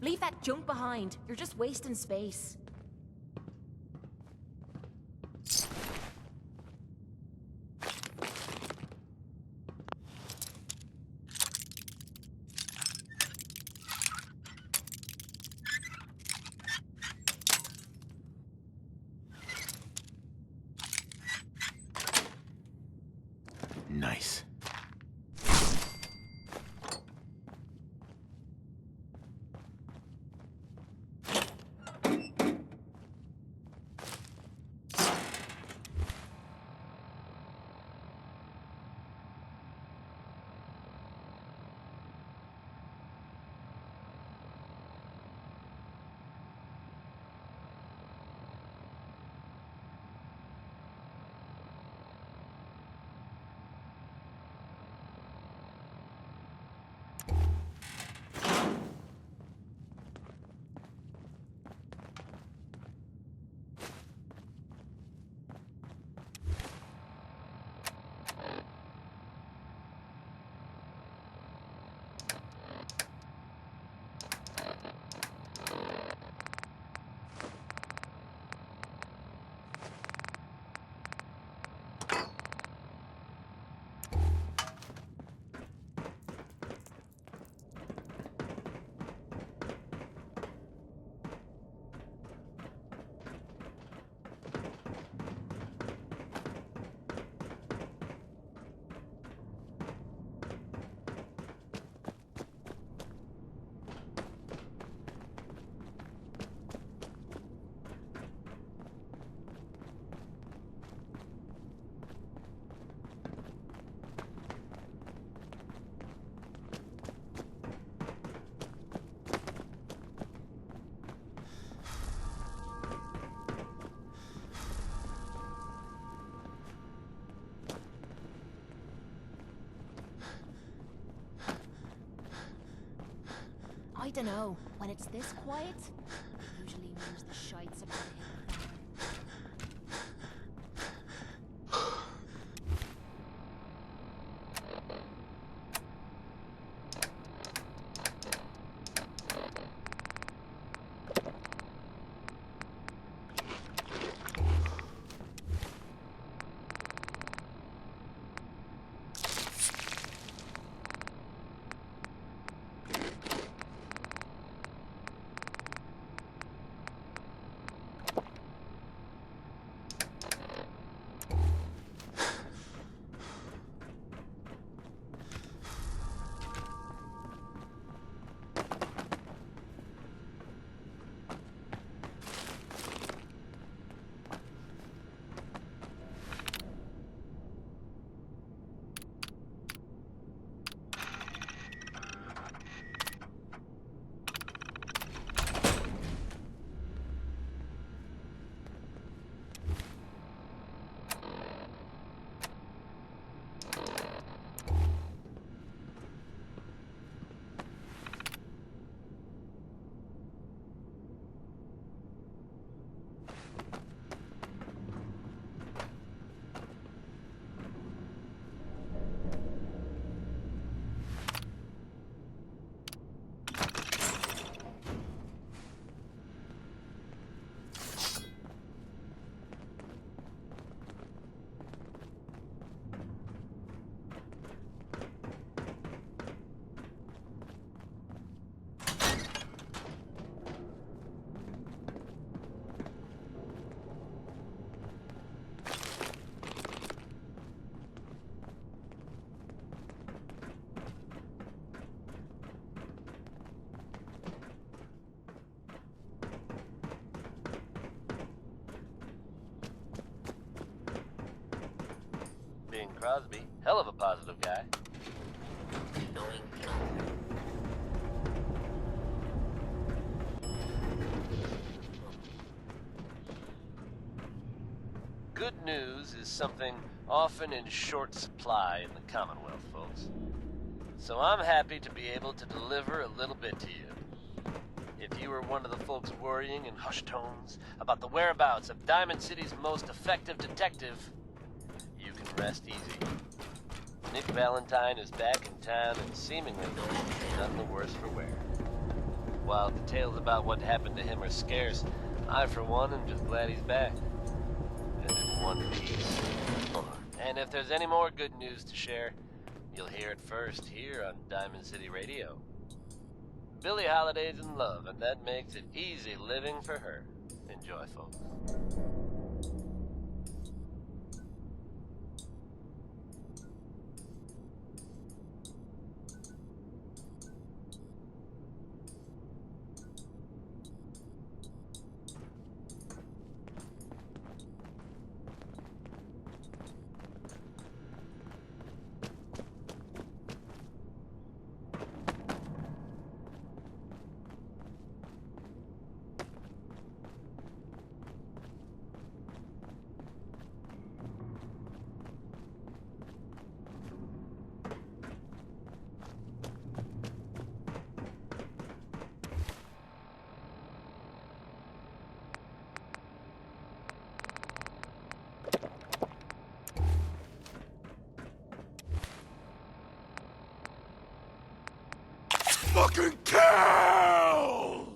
Leave that junk behind. You're just wasting space. Nice. I dunno. When it's this quiet, it usually means the shite's about to hit the fan. Crosby. Hell of a positive guy. Good news is something often in short supply in the Commonwealth, folks. So I'm happy to be able to deliver a little bit to you. If you were one of the folks worrying in hushed tones about the whereabouts of Diamond City's most effective detective, you can rest easy. Nick Valentine is back in town and seemingly none the worse for wear. While details about what happened to him are scarce, I for one am just glad he's back. And in one piece. And if there's any more good news to share, you'll hear it first here on Diamond City Radio. Billie Holiday's in love, and that makes it easy living for her. Enjoy, folks. Fucking kill!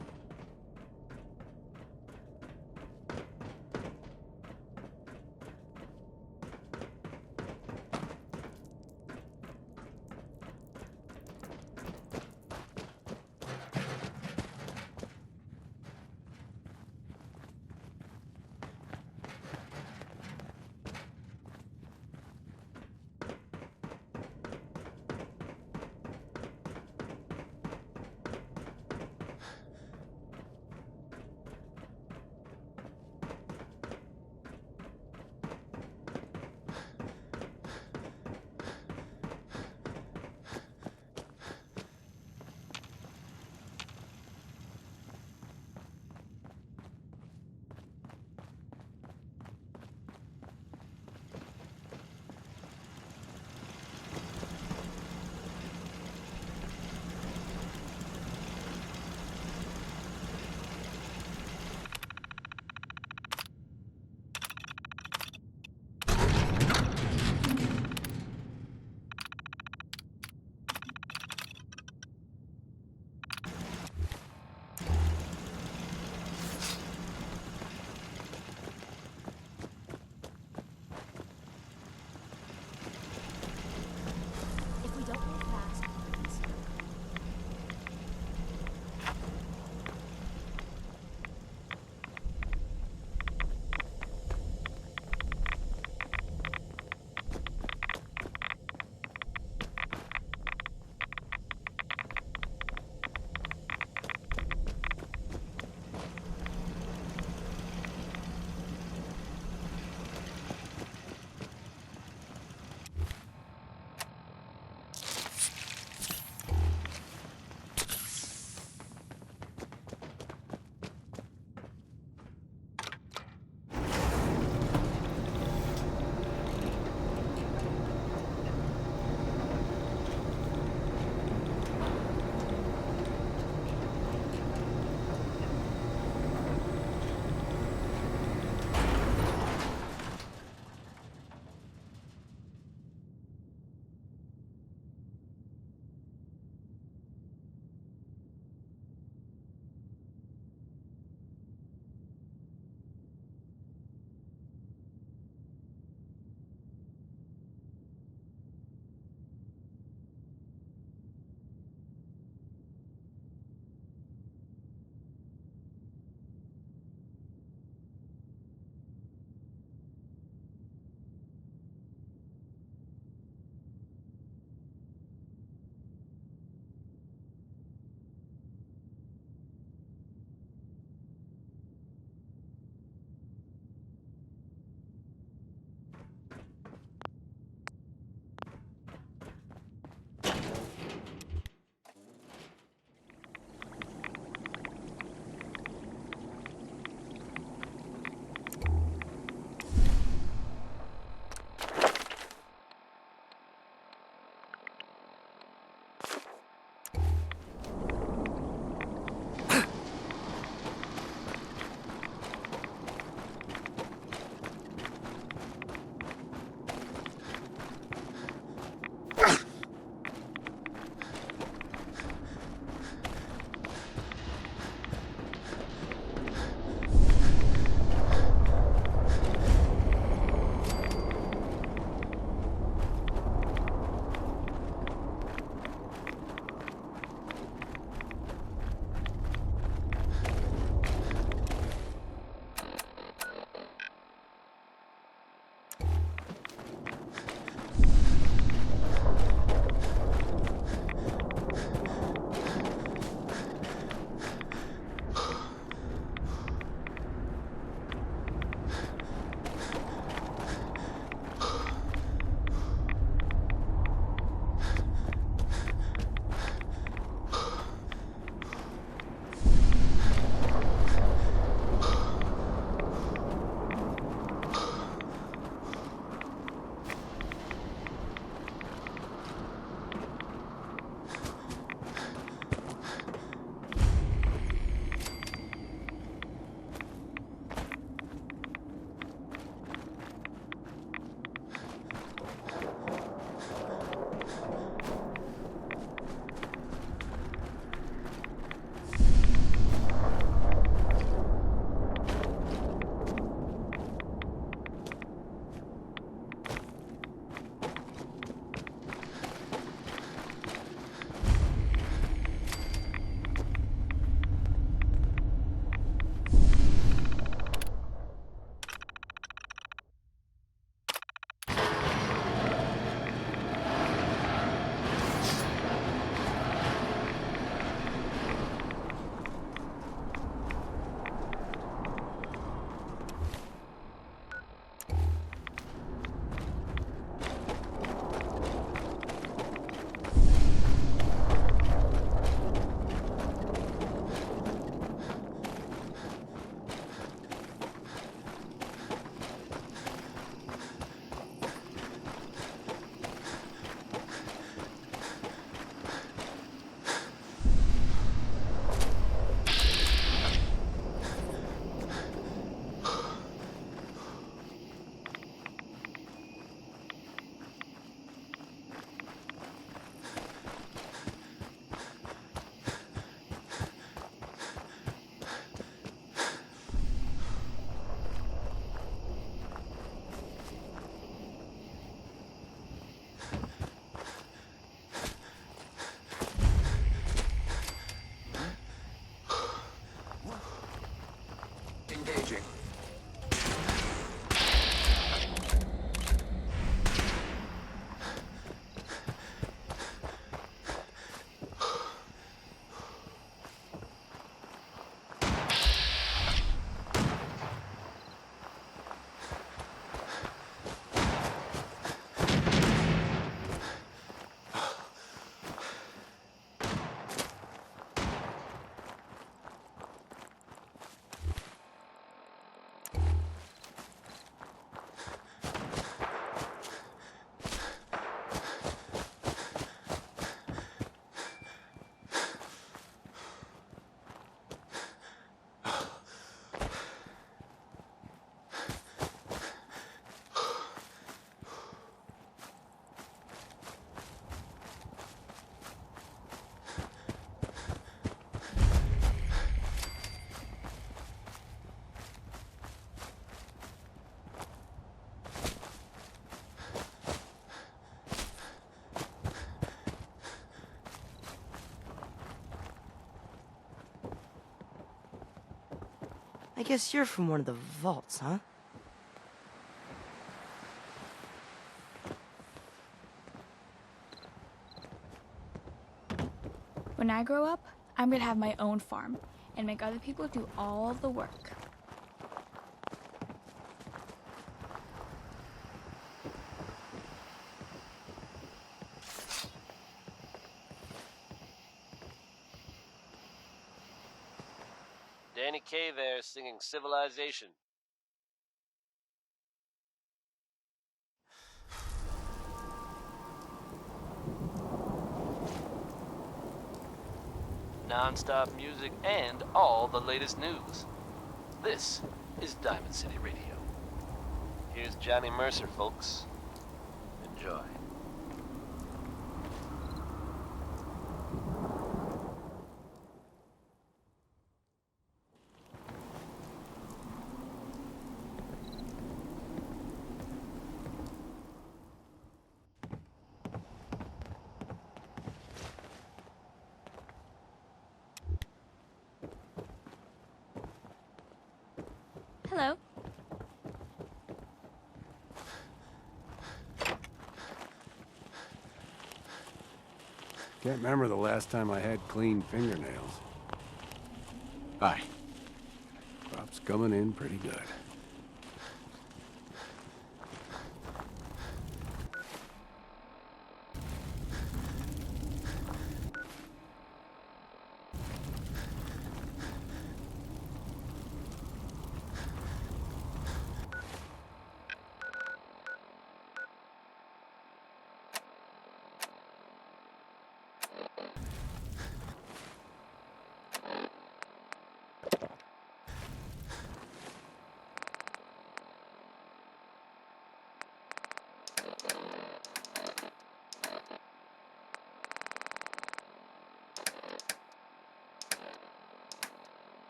I guess you're from one of the vaults, huh? When I grow up, I'm gonna have my own farm and make other people do all the work. Danny Kaye there singing Civilization. Non-stop music and all the latest news. This is Diamond City Radio. Here's Johnny Mercer, folks. Enjoy. Hello. Can't remember the last time I had clean fingernails. Hi. Crop's coming in pretty good.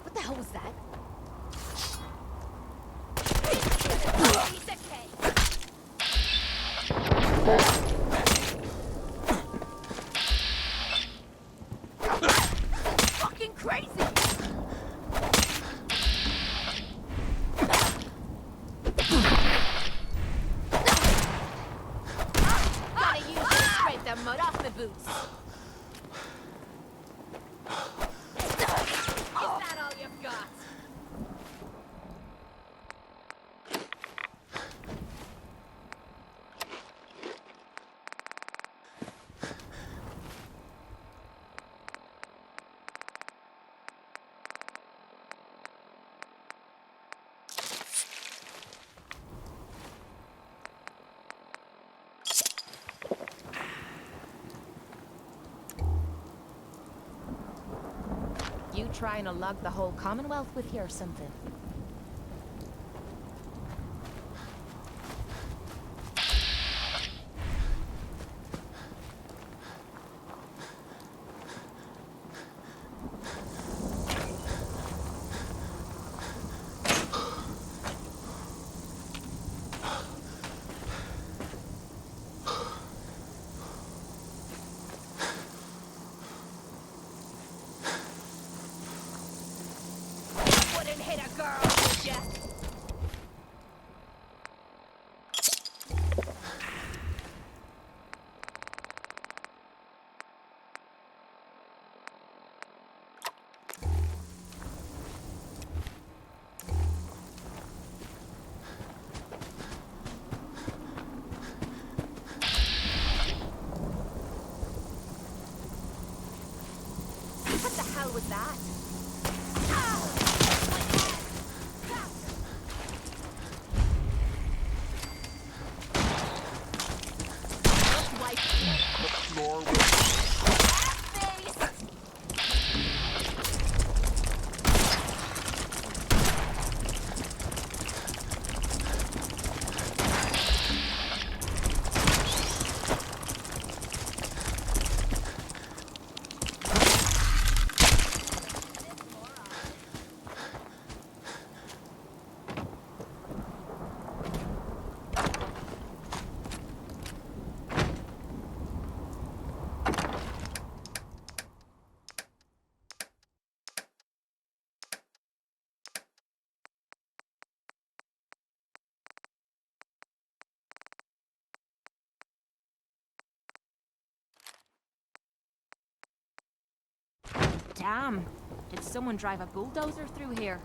What the hell was that? Fucking crazy! Gotta use this to scrape the mud off my boots. Is that all you've got? You trying to lug the whole Commonwealth with you or something? Wouldn't hit a girl, would ya? What the hell was that? Damn. Did someone drive a bulldozer through here?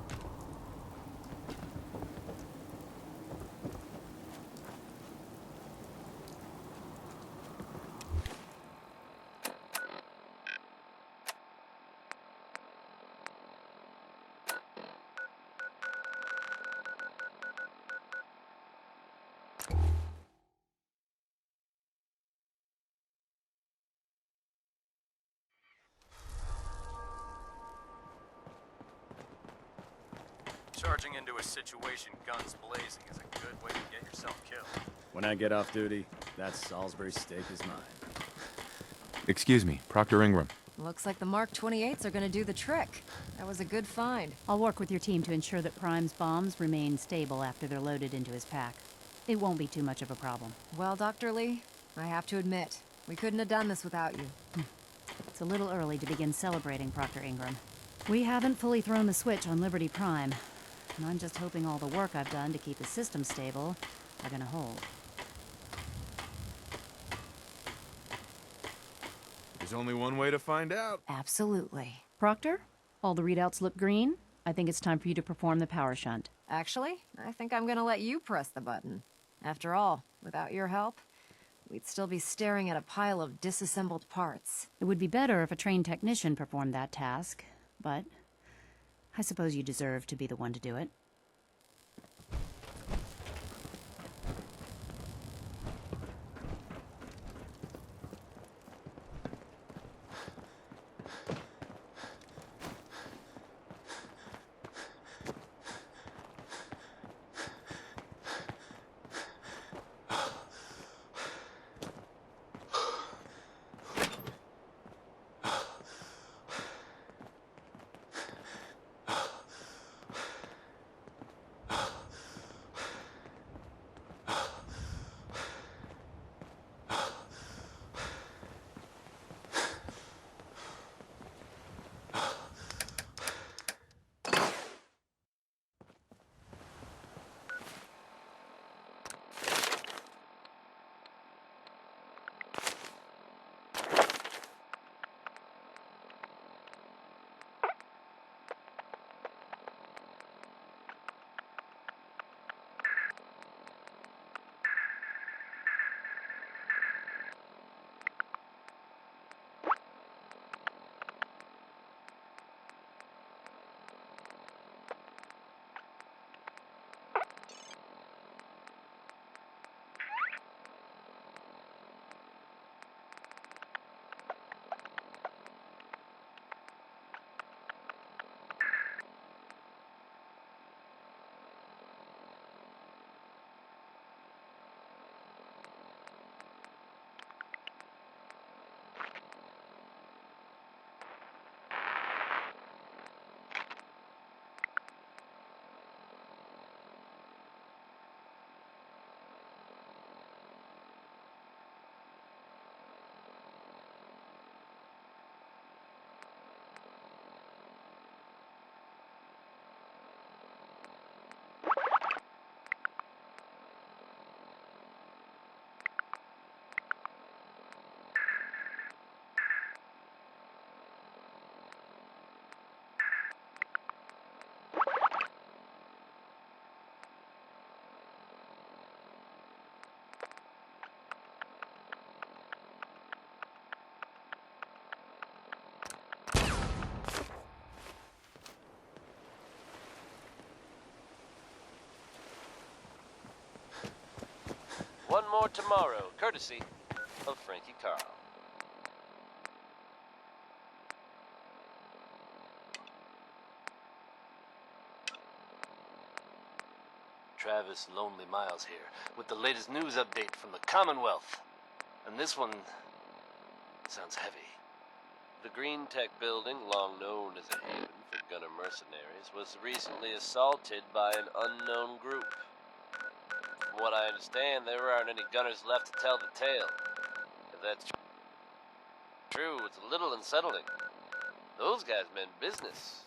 Charging into a situation guns blazing is a good way to get yourself killed. When I get off duty, that Salisbury steak is mine. Excuse me, Proctor Ingram. Looks like the Mark 28s are gonna do the trick. That was a good find. I'll work with your team to ensure that Prime's bombs remain stable after they're loaded into his pack. It won't be too much of a problem. Well, Dr. Lee, I have to admit, we couldn't have done this without you. It's a little early to begin celebrating, Proctor Ingram. We haven't fully thrown the switch on Liberty Prime, and I'm just hoping all the work I've done to keep the system stable are gonna hold. There's only one way to find out. Absolutely. Proctor, all the readouts look green. I think it's time for you to perform the power shunt. Actually, I think I'm gonna let you press the button. After all, without your help, we'd still be staring at a pile of disassembled parts. It would be better if a trained technician performed that task, but I suppose you deserve to be the one to do it. One more tomorrow, courtesy of Frankie Carl. Travis Lonely Miles here, with the latest news update from the Commonwealth. And this one sounds heavy. The Green Tech building, long known as a haven for gunner mercenaries, was recently assaulted by an unknown group. From what I understand, there aren't any gunners left to tell the tale. If that's true, it's a little unsettling. Those guys meant business.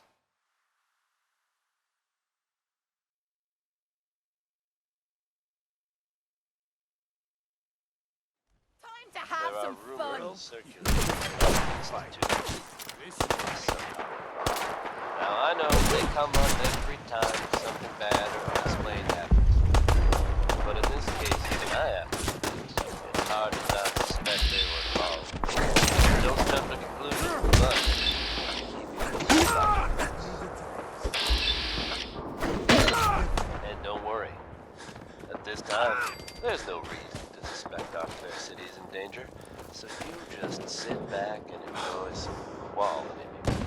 Time to have There some are fun. rumors circulating about the Institute. Now I know they come up every time something bad or unexplained happens. But in this case, even I have. It's hard to not suspect they were involved. Don't jump to conclusions, but keep your and don't worry. At this time, there's no reason to suspect our fair city is in danger. So you just sit back and enjoy some quality music,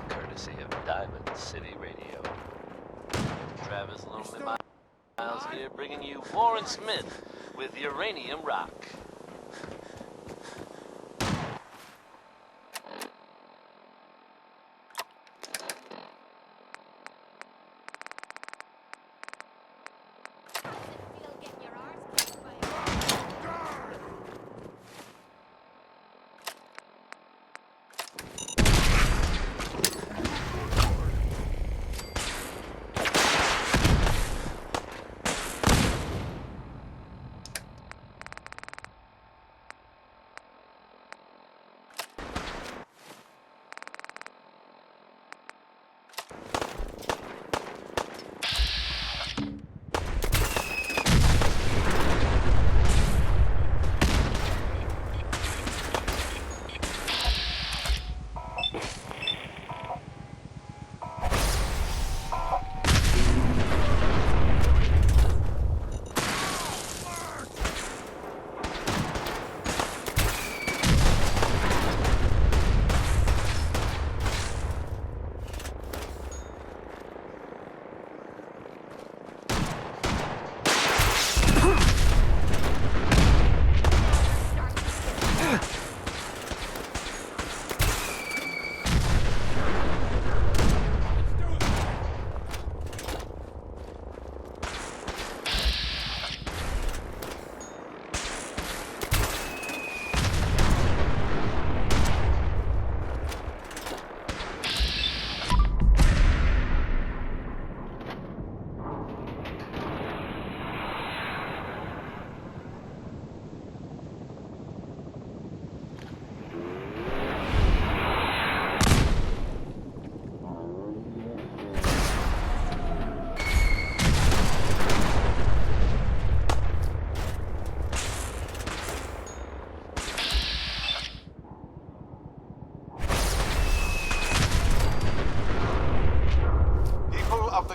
courtesy of Diamond City Radio. Travis Lonely Miles here, bringing you Warren Smith with Uranium Rock.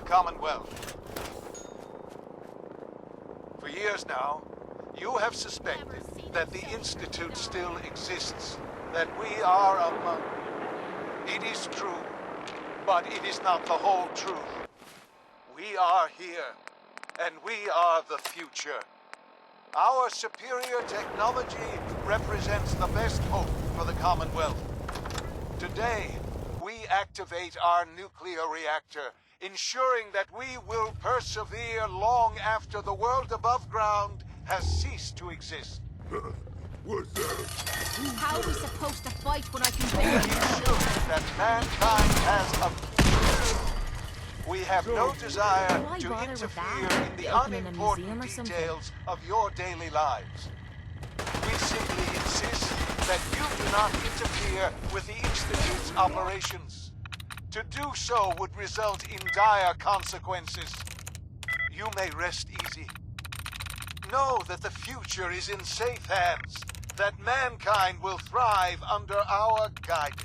Commonwealth. For years now, you have suspected that the Institute still exists, that we are among. It is true, but it is not the whole truth. We are here, and we are the future. Our superior technology represents the best hope for the Commonwealth. Today, we activate our nuclear reactor, ensuring that we will persevere long after the world above ground has ceased to exist. What's that? How are we supposed to fight when I can We barely ensure that mankind has a... We have no desire Why to bother with interfere that? in the Opening a unimportant museum or something? details of your daily lives. We simply insist that you do not interfere with the Institute's operations. To do so would result in dire consequences. You may rest easy. Know that the future is in safe hands, that mankind will thrive under our guidance.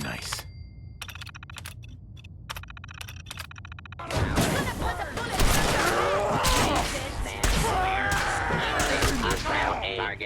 Nice. Target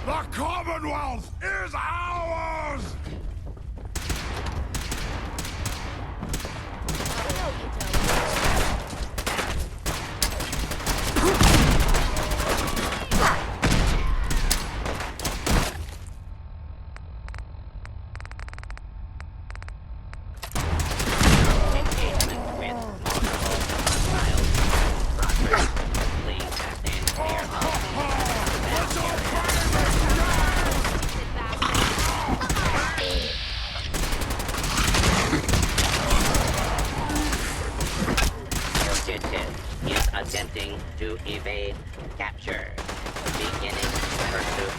The Commonwealth is ours! Attempting to evade capture. Beginning pursuit.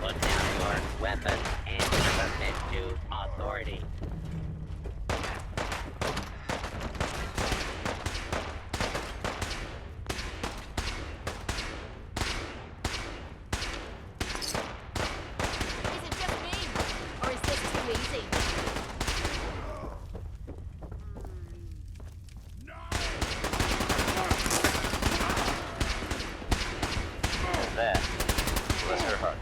Put down your weapon and submit to authority. That, bless her heart.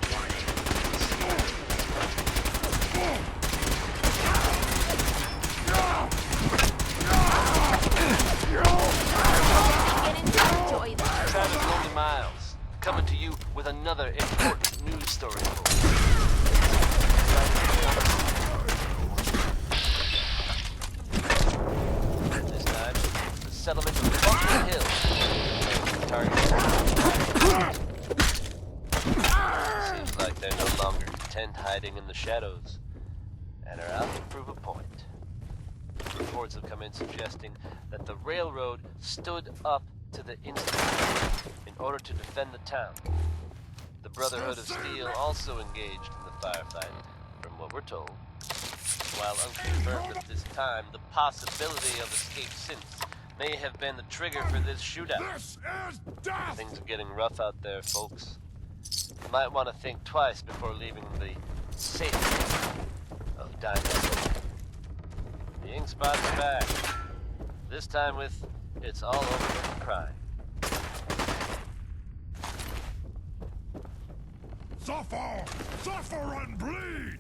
Travis Lonely Miles, coming to you with another important news story. This time, the settlement of Bunker Hill. Target. Seems like they're no longer content hiding in the shadows, and are out to prove a point. Reports have come in suggesting that the railroad stood up to the Institute in order to defend the town. The Brotherhood of Steel also engaged in the firefight, from what we're told. While unconfirmed at this time, the possibility of escape since may have been the trigger for this shootout. This is death! Things are getting rough out there, folks. You might want to think twice before leaving the safety of Diamond City. The ink spots are back. This time with It's All Over the Crime. Suffer! Suffer and bleed!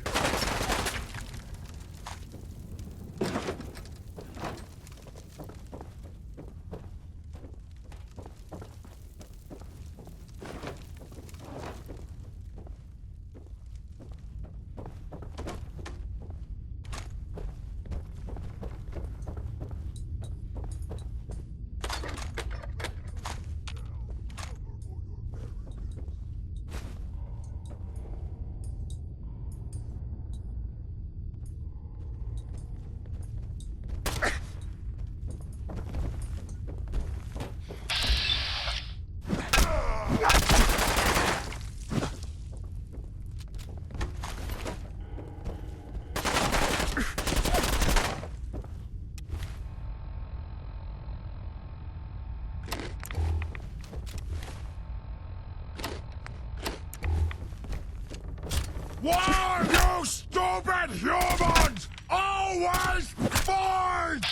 Why, you stupid humans, always fight!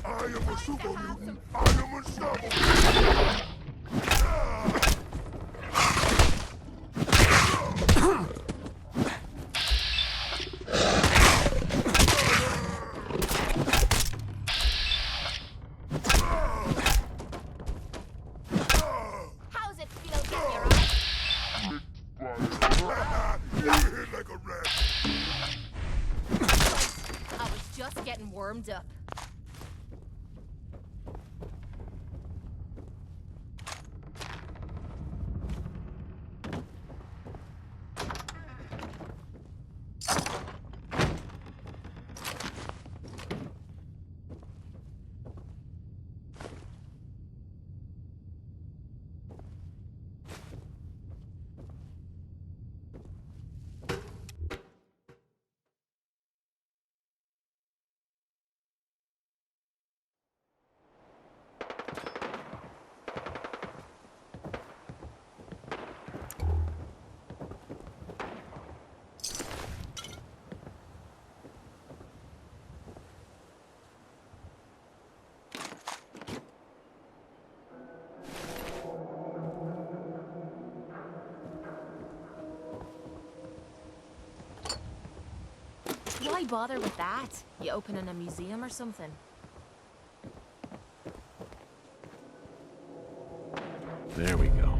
I am a super mutant. I am unstoppable. How's it feel getting your eyes? You hit like a rat. I was just getting warmed up. Why bother with that? You opening a museum or something? There we go.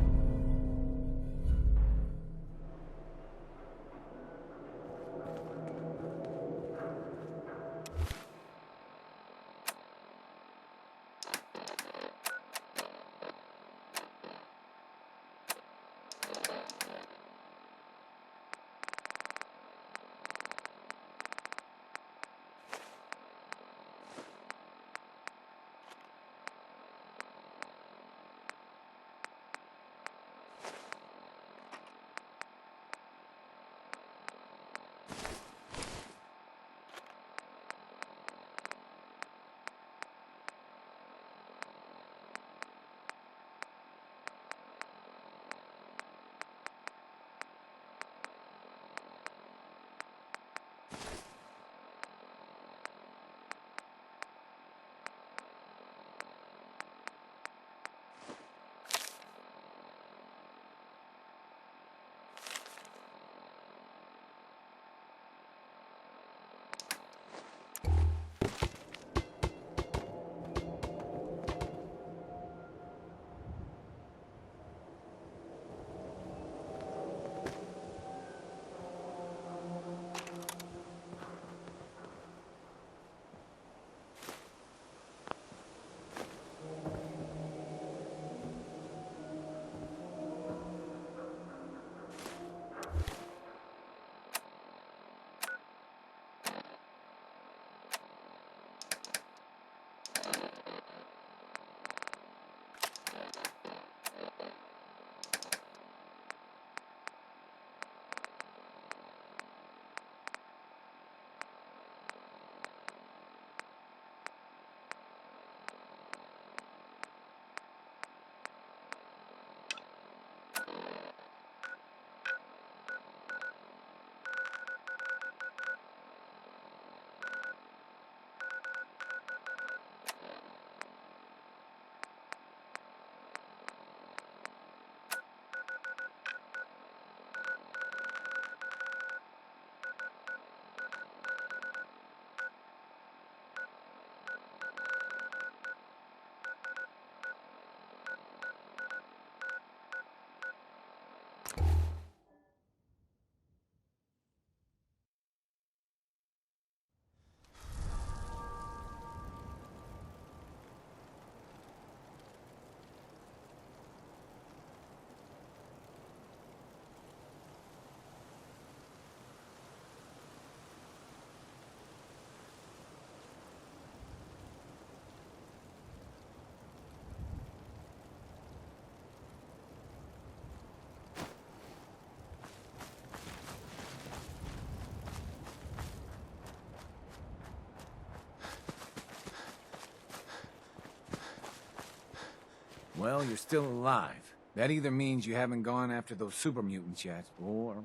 Well, you're still alive. That either means you haven't gone after those super mutants yet, or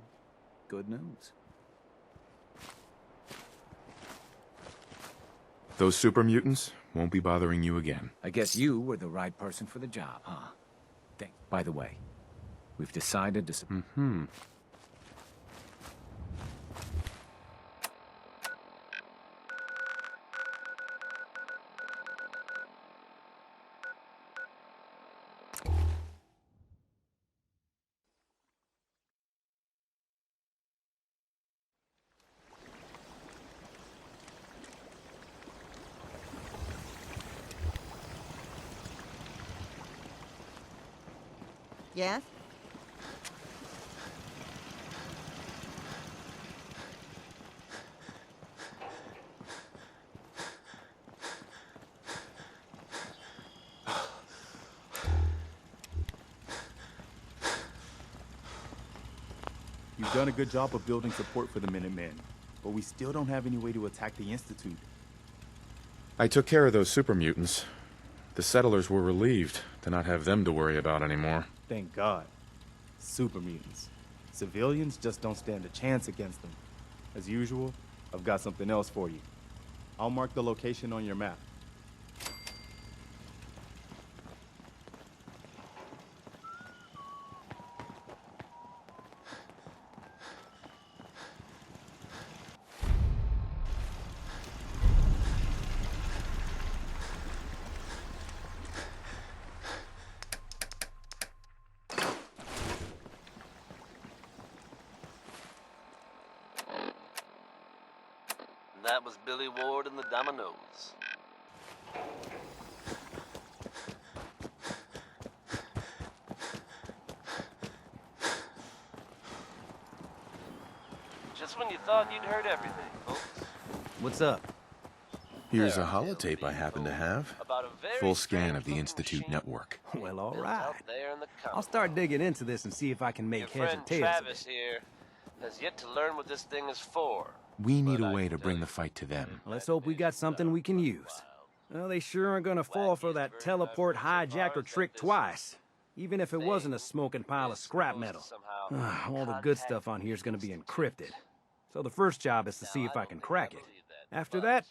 good news. Those super mutants won't be bothering you again. I guess you were the right person for the job, huh? By the way, we've decided to... Mm-hmm. Yes? You've done a good job of building support for the Minutemen, but we still don't have any way to attack the Institute. I took care of those super mutants. The settlers were relieved to not have them to worry about anymore. Thank God. Super mutants. Civilians just don't stand a chance against them. As usual, I've got something else for you. I'll mark the location on your map. that was Billy Ward and the Dominoes. Just when you thought you'd heard everything, folks. What's up? Here's a holotape I happen to have. Full scan of the Institute network. Well, all right. Out there in the I'll start digging into this and see if I can Your make heads friend or tails of Travis it. here has yet to learn what this thing is for. We need a way to bring the fight to them. Let's hope we got something we can use. Well, they sure aren't gonna fall for that teleport hijacker trick twice. Even if it wasn't a smoking pile of scrap metal. All the good stuff on here is gonna be encrypted. So the first job is to see if I can crack it. After that,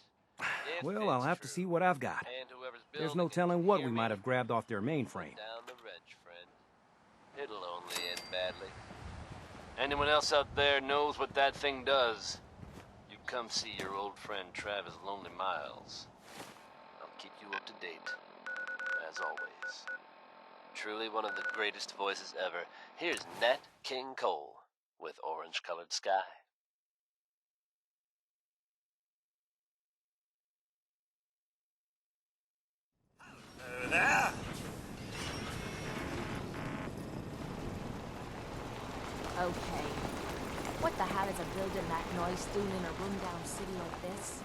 well, I'll have to see what I've got. There's no telling what we might have grabbed off their mainframe. Down the wrench, friend. It'll only end badly. Anyone else out there knows what that thing does, you come see your old friend Travis Lonely Miles. I'll keep you up to date, as always. Truly one of the greatest voices ever. Here's Nat King Cole with Orange Colored Sky. There! Okay. What the hell is a building that noise doing in a rundown city like this?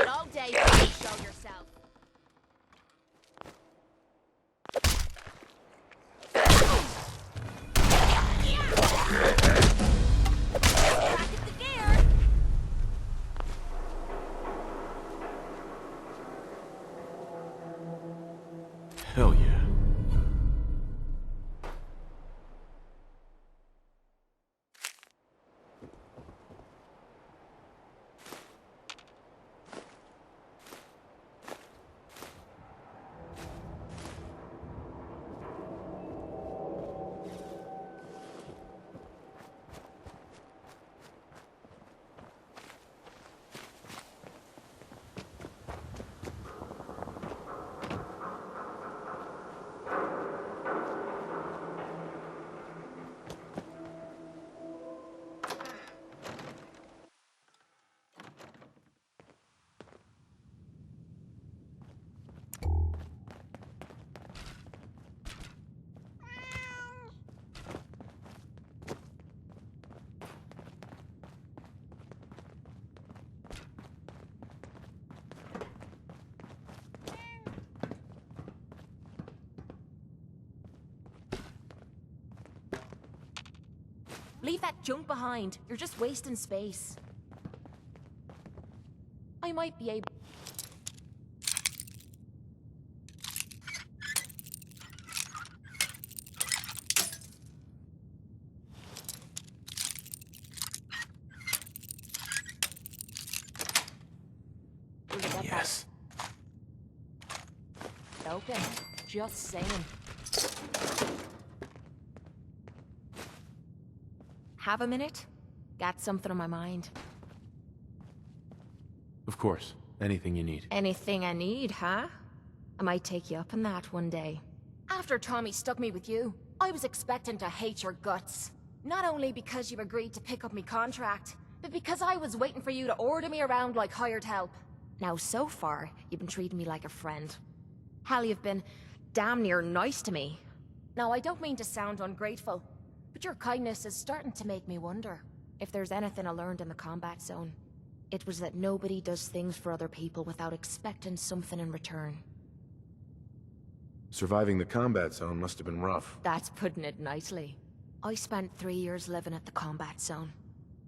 All day for you to show yourself. Hell yeah. Leave that junk behind. You're just wasting space. I might be able... Yes. Open. Just saying. Have a minute? Got something on my mind. Of course. Anything you need. Anything I need, huh? I might take you up on that one day. After Tommy stuck me with you, I was expecting to hate your guts. Not only because you agreed to pick up me contract, but because I was waiting for you to order me around like hired help. Now, so far, you've been treating me like a friend. Hell, you've been damn near nice to me. Now, I don't mean to sound ungrateful, but your kindness is starting to make me wonder. If there's anything I learned in the combat zone, it was that nobody does things for other people without expecting something in return. Surviving the combat zone must have been rough. That's putting it nicely. I spent 3 years living at the combat zone.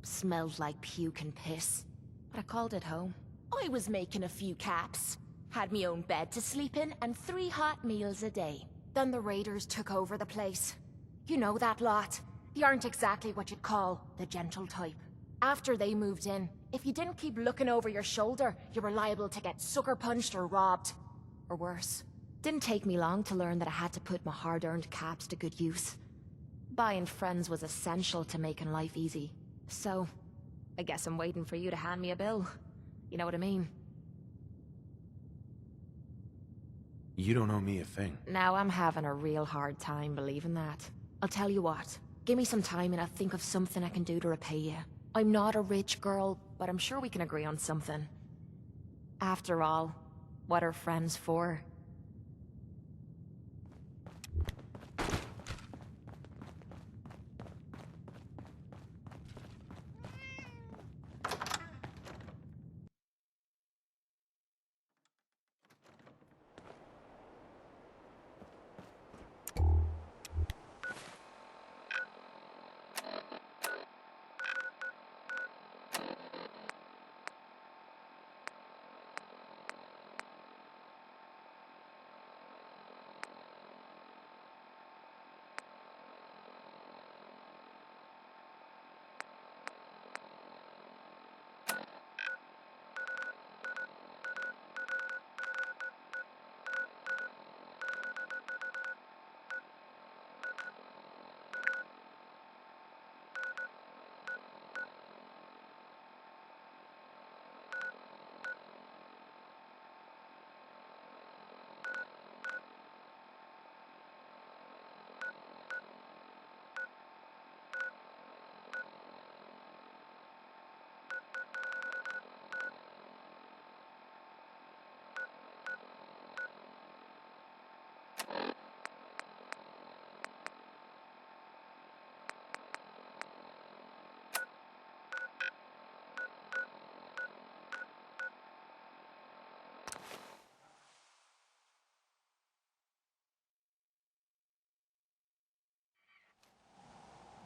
Smelled like puke and piss, but I called it home. I was making a few caps, had me own bed to sleep in, and 3 hot meals a day. Then the raiders took over the place. You know that lot. They aren't exactly what you'd call the gentle type. After they moved in, if you didn't keep looking over your shoulder, you were liable to get sucker punched or robbed. Or worse. Didn't take me long to learn that I had to put my hard-earned caps to good use. Buying friends was essential to making life easy. So, I guess I'm waiting for you to hand me a bill. You know what I mean? You don't owe me a thing. Now I'm having a real hard time believing that. I'll tell you what. Give me some time and I'll think of something I can do to repay you. I'm not a rich girl, but I'm sure we can agree on something. After all, what are friends for?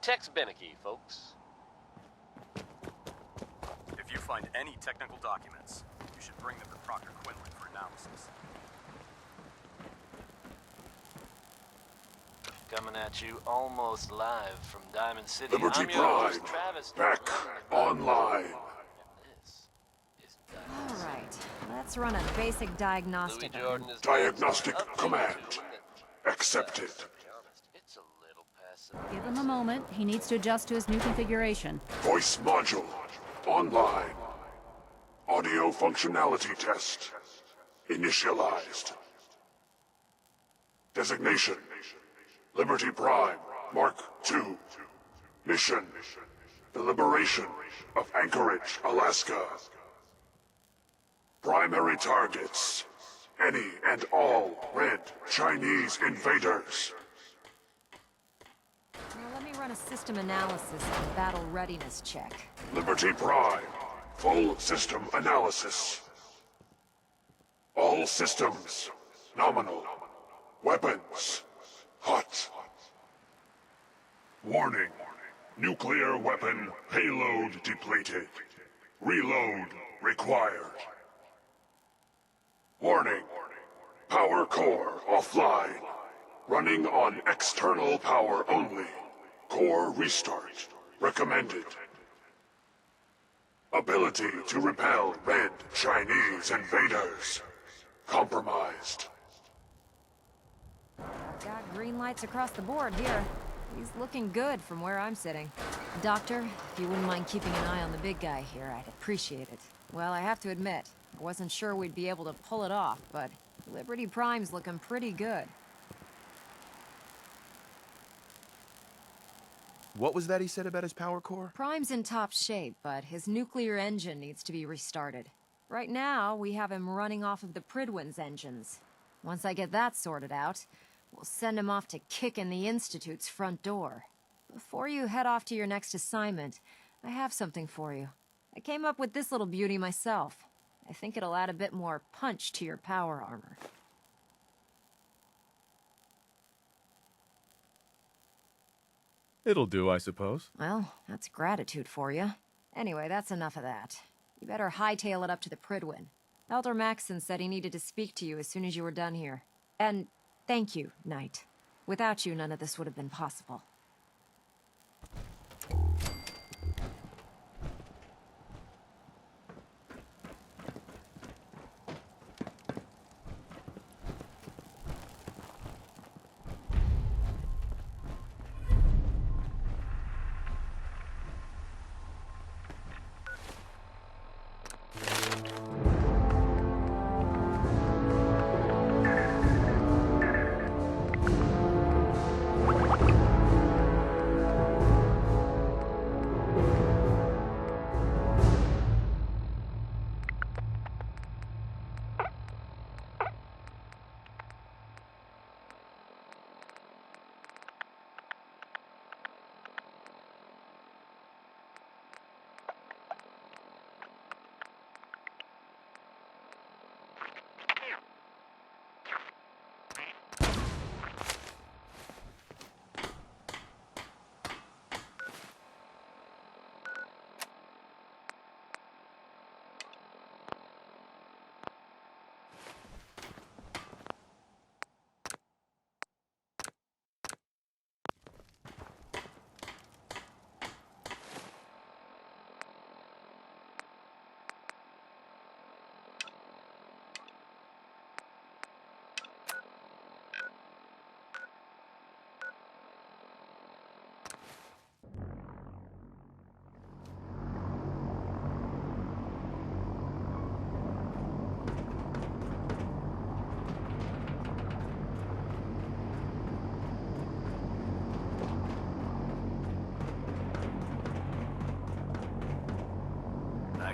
Tex Beneke, folks. If you find any technical documents, you should bring them to Proctor Quinlan for analysis. Coming at you almost live from Diamond City. Liberty I'm your host, Prime, Travis. back online. All right, let's run a basic diagnostic. Louis Jordan is Diagnostic command accepted. Give him a moment. He needs to adjust to his new configuration. Voice module online. Audio functionality test initialized. Designation Liberty Prime Mark II. Mission the liberation of Anchorage, Alaska. Primary targets any and all red Chinese invaders. Now let me run a system analysis and battle readiness check. Liberty Prime. Full system analysis. All systems nominal. Weapons hot. Warning. Nuclear weapon payload depleted. Reload required. Warning. Power core offline. Running on external power only. Core restart recommended. Ability to repel red Chinese invaders compromised. Got green lights across the board here. He's looking good from where I'm sitting. Doctor, if you wouldn't mind keeping an eye on the big guy here, I'd appreciate it. Well, I have to admit, I wasn't sure we'd be able to pull it off, but Liberty Prime's looking pretty good. What was that he said about his power core? Prime's in top shape, but his nuclear engine needs to be restarted. Right now, we have him running off of the Pridwin's engines. Once I get that sorted out, we'll send him off to kick in the Institute's front door. Before you head off to your next assignment, I have something for you. I came up with this little beauty myself. I think it'll add a bit more punch to your power armor. It'll do, I suppose. Well, that's gratitude for you. Anyway, that's enough of that. You better hightail it up to the Pridwin. Elder Maxson said he needed to speak to you as soon as you were done here. And thank you, Knight. Without you, none of this would have been possible.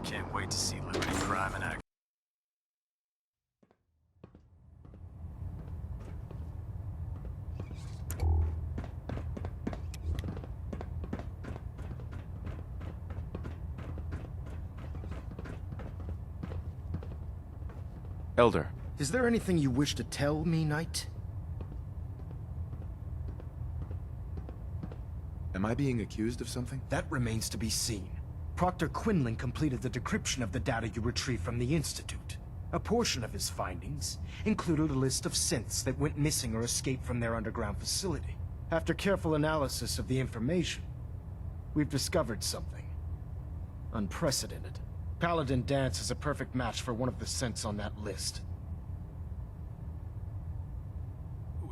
can't wait to see Liberty Prime in action. Elder. Is there anything you wish to tell me, Knight? Am I being accused of something? That remains to be seen. Proctor Quinlan completed the decryption of the data you retrieved from the Institute. A portion of his findings included a list of synths that went missing or escaped from their underground facility. After careful analysis of the information, we've discovered something unprecedented. Paladin Dance is a perfect match for one of the synths on that list.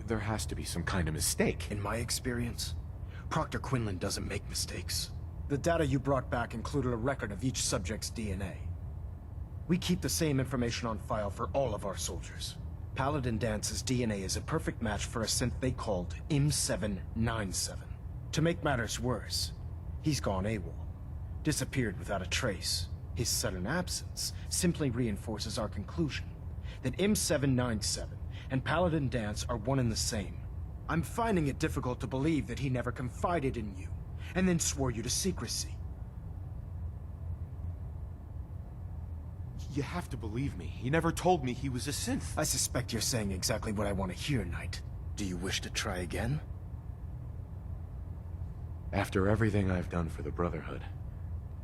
There has to be some kind of mistake. In my experience, Proctor Quinlan doesn't make mistakes. The data you brought back included a record of each subject's DNA. We keep the same information on file for all of our soldiers. Paladin Dance's DNA is a perfect match for a synth they called M797. To make matters worse, he's gone AWOL, disappeared without a trace. His sudden absence simply reinforces our conclusion that M797 and Paladin Dance are one and the same. I'm finding it difficult to believe that he never confided in you, and then swore you to secrecy. You have to believe me. He never told me he was a synth. I suspect you're saying exactly what I want to hear, Knight. Do you wish to try again? After everything I've done for the Brotherhood,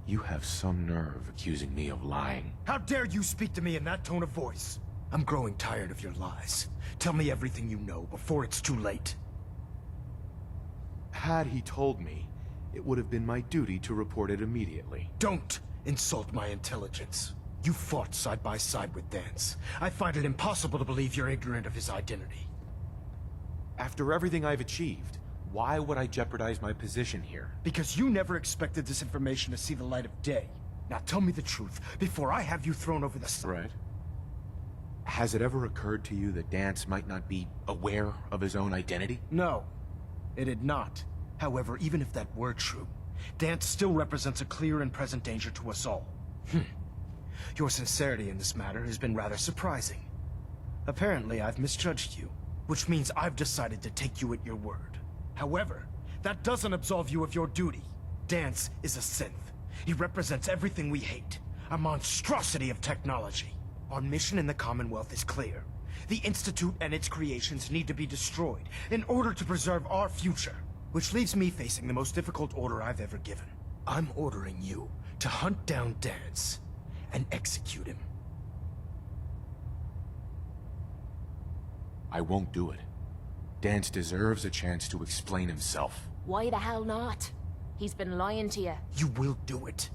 you have some nerve accusing me of lying. How dare you speak to me in that tone of voice? I'm growing tired of your lies. Tell me everything you know before it's too late. Had he told me, it would have been my duty to report it immediately. Don't insult my intelligence. You fought side by side with Dance. I find it impossible to believe you're ignorant of his identity. After everything I've achieved, why would I jeopardize my position here? Because you never expected this information to see the light of day. Now tell me the truth, before I have you thrown over the side. Right. Has it ever occurred to you that Dance might not be aware of his own identity? No, it had not. However, even if that were true, Dance still represents a clear and present danger to us all. Your sincerity in this matter has been rather surprising. Apparently, I've misjudged you, which means I've decided to take you at your word. However, that doesn't absolve you of your duty. Dance is a synth. He represents everything we hate, a monstrosity of technology. Our mission in the Commonwealth is clear. The Institute and its creations need to be destroyed in order to preserve our future, which leaves me facing the most difficult order I've ever given. I'm ordering you to hunt down Dance and execute him. I won't do it. Dance deserves a chance to explain himself. Why the hell not? He's been lying to you. You will do it.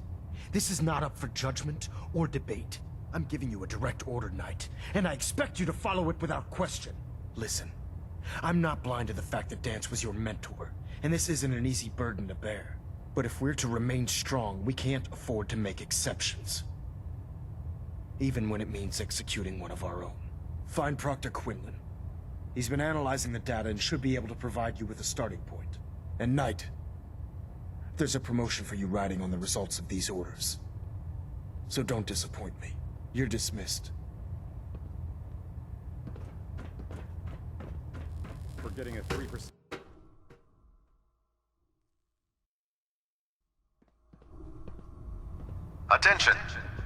This is not up for judgment or debate. I'm giving you a direct order, Knight, and I expect you to follow it without question. Listen, I'm not blind to the fact that Dance was your mentor, and this isn't an easy burden to bear. But if we're to remain strong, we can't afford to make exceptions. Even when it means executing one of our own. Find Proctor Quinlan. He's been analyzing the data and should be able to provide you with a starting point. And Knight, there's a promotion for you riding on the results of these orders. So don't disappoint me. You're dismissed. We're getting a 3%. Attention!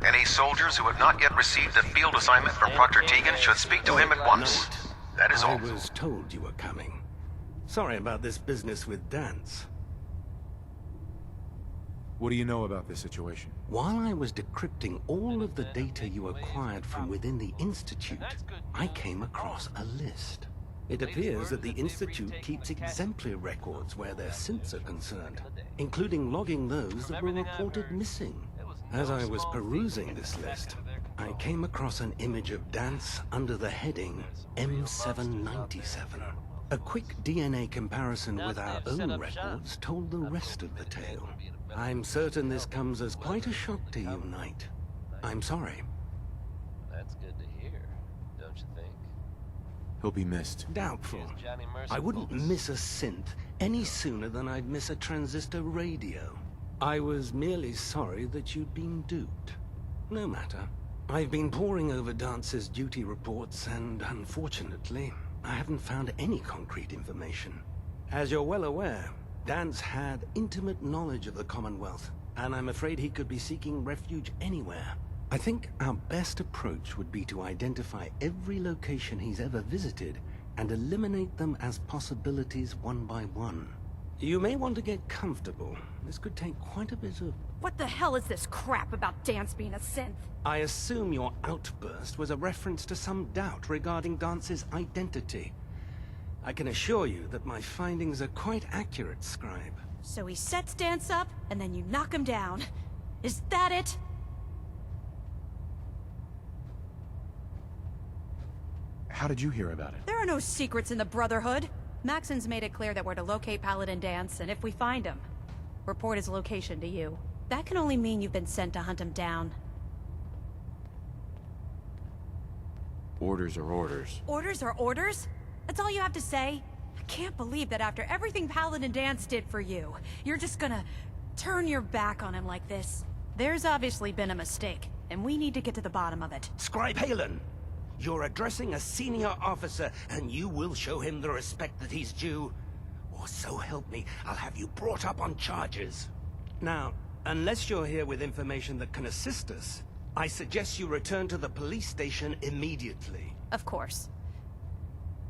Any soldiers who have not yet received a field assignment from Proctor Tegan should speak to him at once. That is all. I was told you were coming. Sorry about this business with Dance. What do you know about this situation? While I was decrypting all of the data you acquired from within the Institute, I came across a list. It appears that the Institute keeps exemplary records where their synths are concerned, including logging those that were reported missing. As I was perusing this list, I came across an image of Dance under the heading M797. A quick DNA comparison with our own records told the rest of the tale. I'm certain this comes as quite a shock to you, Knight. I'm sorry. That's good to hear, don't you think? He'll be missed. Doubtful. I wouldn't miss a synth any sooner than I'd miss a transistor radio. I was merely sorry that you'd been duped. No matter. I've been poring over Dance's duty reports, and unfortunately, I haven't found any concrete information. As you're well aware, Dance had intimate knowledge of the Commonwealth, and I'm afraid he could be seeking refuge anywhere. I think our best approach would be to identify every location he's ever visited and eliminate them as possibilities one by one. You may want to get comfortable. This could take quite a bit of... What the hell is this crap about Dance being a synth? I assume your outburst was a reference to some doubt regarding Dance's identity. I can assure you that my findings are quite accurate, Scribe. So he sets Dance up, and then you knock him down. Is that it? How did you hear about it? There are no secrets in the Brotherhood. Maxon's made it clear that we're to locate Paladin Dance, and if we find him, report his location to you. That can only mean you've been sent to hunt him down. Orders are orders. Orders are orders? That's all you have to say? I can't believe that after everything Paladin Dance did for you, you're just gonna turn your back on him like this. There's obviously been a mistake, and we need to get to the bottom of it. Scribe Halen! You're addressing a senior officer, and you will show him the respect that he's due. Or so help me, I'll have you brought up on charges. Now, unless you're here with information that can assist us, I suggest you return to the police station immediately. Of course.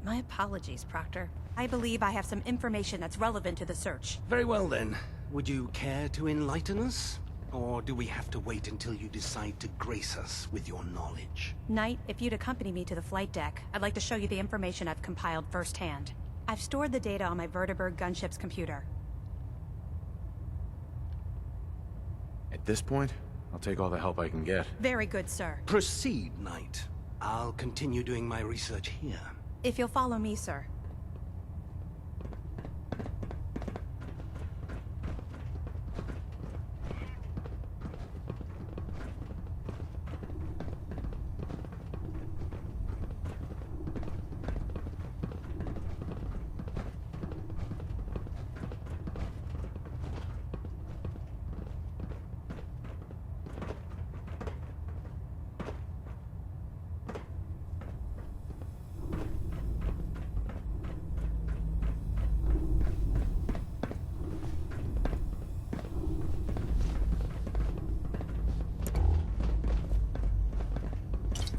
My apologies, Proctor. I believe I have some information that's relevant to the search. Very well then. Would you care to enlighten us? Or do we have to wait until you decide to grace us with your knowledge? Knight, if you'd accompany me to the flight deck, I'd like to show you the information I've compiled firsthand. I've stored the data on my Vertibird gunship's computer. At this point, I'll take all the help I can get. Very good, sir. Proceed, Knight. I'll continue doing my research here. If you'll follow me, sir.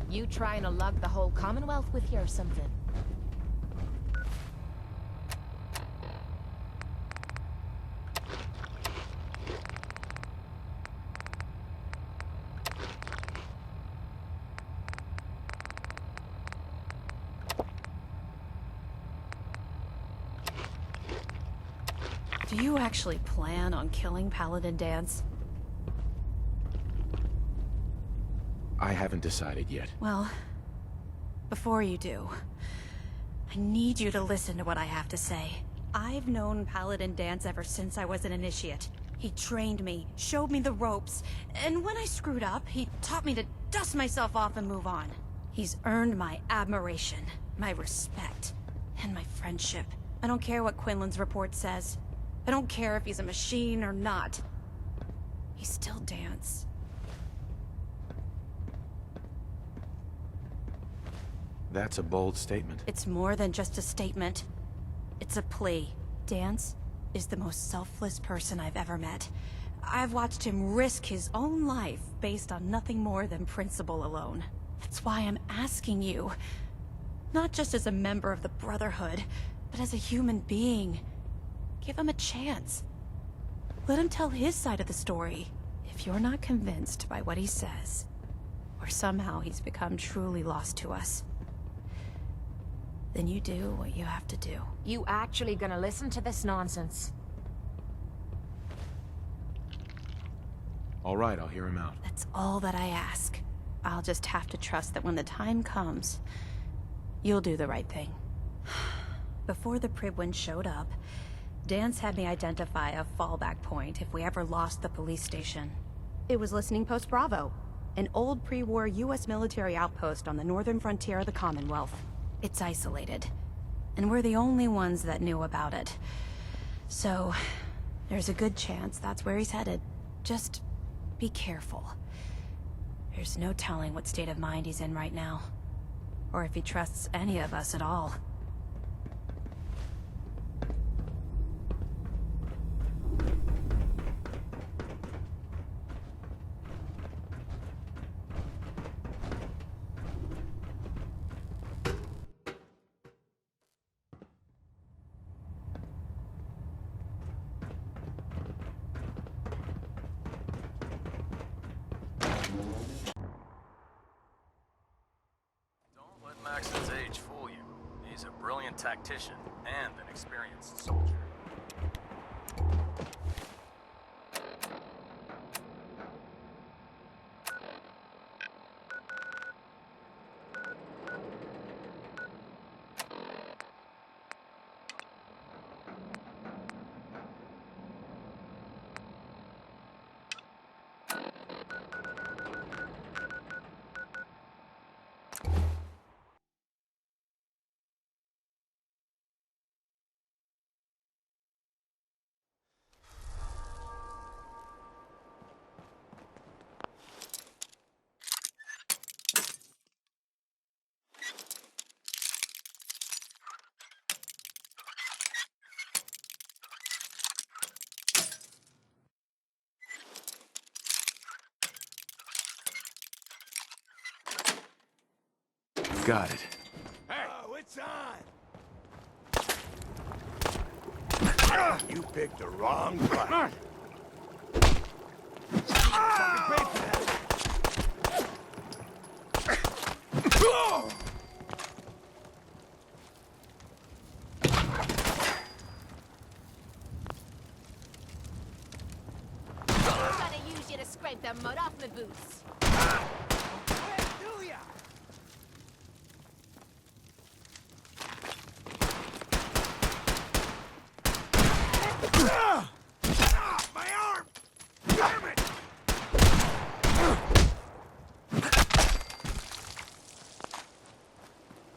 You trying to lug the whole Commonwealth with you or something? Do you actually plan on killing Paladin Dance? I haven't decided yet. Well, before you do, I need you to listen to what I have to say. I've known Paladin Dance ever since I was an initiate. He trained me, showed me the ropes, and when I screwed up, he taught me to dust myself off and move on. He's earned my admiration, my respect, and my friendship. I don't care what Quinlan's report says. I don't care if he's a machine or not. He's still Dance. That's a bold statement. It's more than just a statement. It's a plea. Dance is the most selfless person I've ever met. I've watched him risk his own life based on nothing more than principle alone. That's why I'm asking you. Not just as a member of the Brotherhood, but as a human being. Give him a chance. Let him tell his side of the story. If you're not convinced by what he says, or somehow he's become truly lost to us, then you do what you have to do. You actually gonna listen to this nonsense? All right, I'll hear him out. That's all that I ask. I'll just have to trust that when the time comes, you'll do the right thing. Before the Pribwin showed up, Dance had me identify a fallback point if we ever lost the police station. It was Listening Post Bravo, an old pre-war US military outpost on the northern frontier of the Commonwealth. It's isolated, and we're the only ones that knew about it. So, there's a good chance that's where he's headed. Just be careful. There's no telling what state of mind he's in right now. Or if he trusts any of us at all. Don't let Maxon's age fool you. He's a brilliant tactician and an experienced soldier. Got it. Oh, it's on! You picked the wrong fight. I'm gonna use you to scrape the mud off my boots. My arm! Damn it!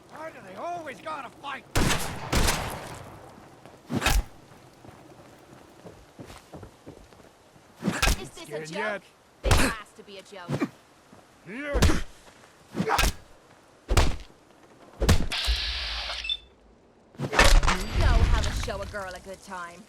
Why do they always gotta fight? Is this a Scared joke? yet? This has to be a joke. You know how to show a girl a good time.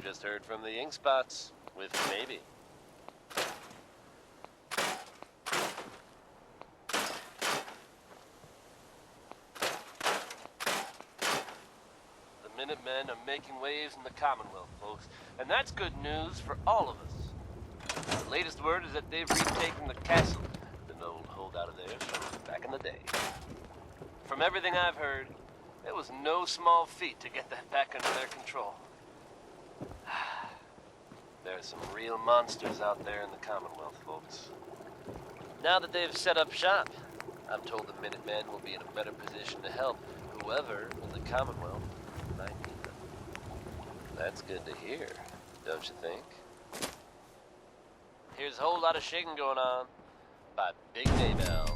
Just heard from the ink spots with maybe. The Minutemen are making waves in the Commonwealth, folks, and that's good news for all of us. The latest word is that they've retaken the castle, an old holdout of theirs from back in the day. From everything I've heard, it was no small feat to get that back under their control. There's some real monsters out there in the Commonwealth, folks. Now that they've set up shop, I'm told the Minutemen will be in a better position to help whoever in the Commonwealth might need them. That's good to hear, don't you think? Here's a whole lot of shaking going on by Big Maybell.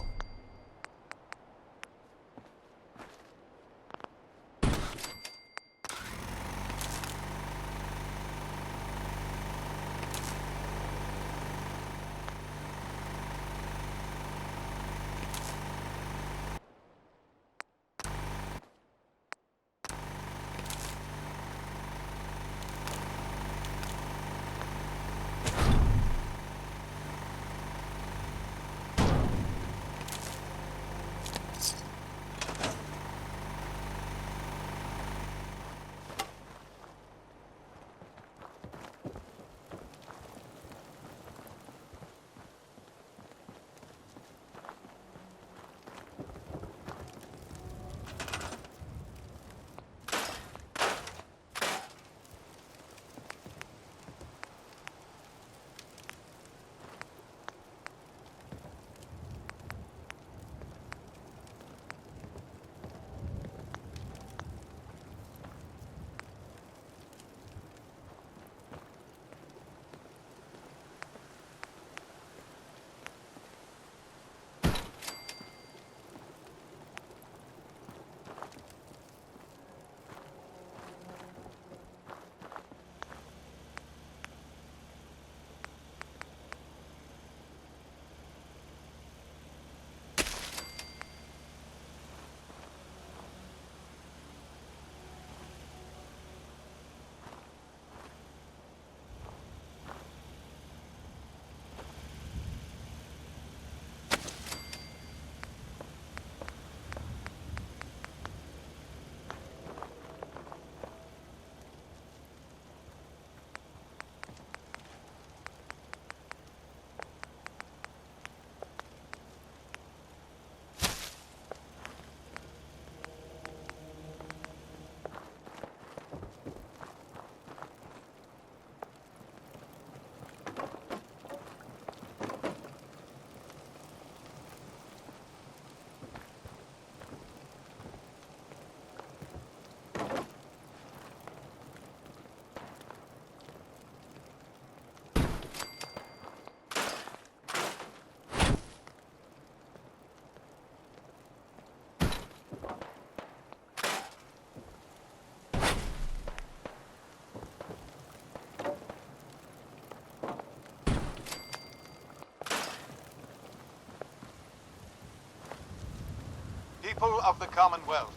people of the Commonwealth.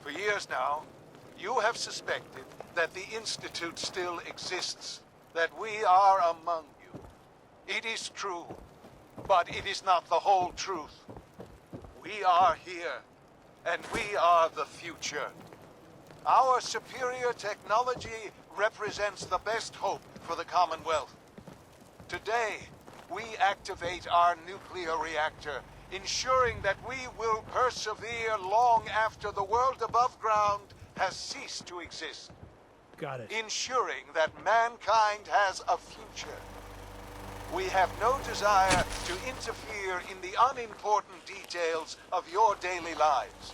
For years now, you have suspected that the Institute still exists, that we are among you. It is true, but it is not the whole truth. We are here, and we are the future. Our superior technology represents the best hope for the Commonwealth. Today, we activate our nuclear reactor, ensuring that we will persevere long after the world above ground has ceased to exist. Got it. Ensuring that mankind has a future. We have no desire to interfere in the unimportant details of your daily lives.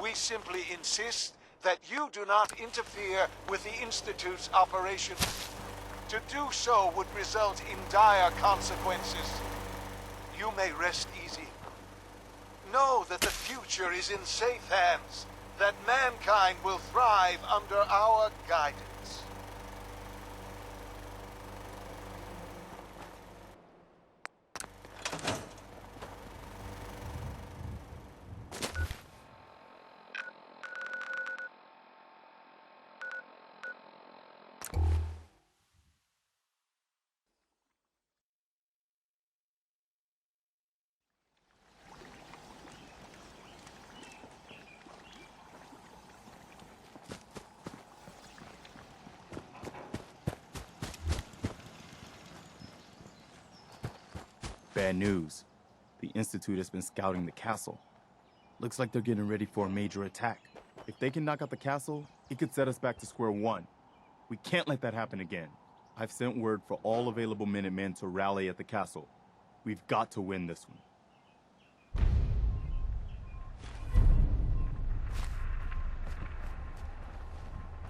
We simply insist that you do not interfere with the Institute's operations. To do so would result in dire consequences. You may rest easy. Know that the future is in safe hands, that mankind will thrive under our guidance. Bad news. The Institute has been scouting the castle. Looks like they're getting ready for a major attack. If they can knock out the castle, it could set us back to square one. We can't let that happen again. I've sent word for all available Minutemen to rally at the castle. We've got to win this one.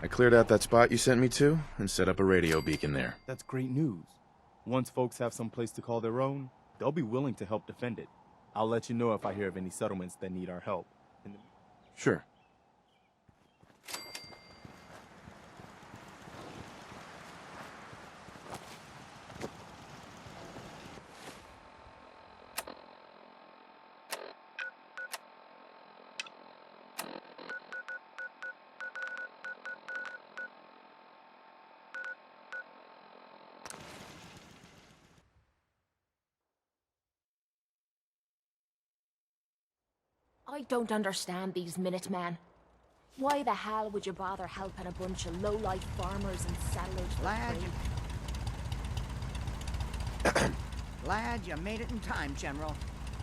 I cleared out that spot you sent me to and set up a radio beacon there. That's great news. Once folks have some place to call their own, they'll be willing to help defend it. I'll let you know if I hear of any settlements that need our help. Sure. I don't understand these Minutemen. Why the hell would you bother helping a bunch of low-life farmers and settlers for Lad, free? Glad you made it in time, General.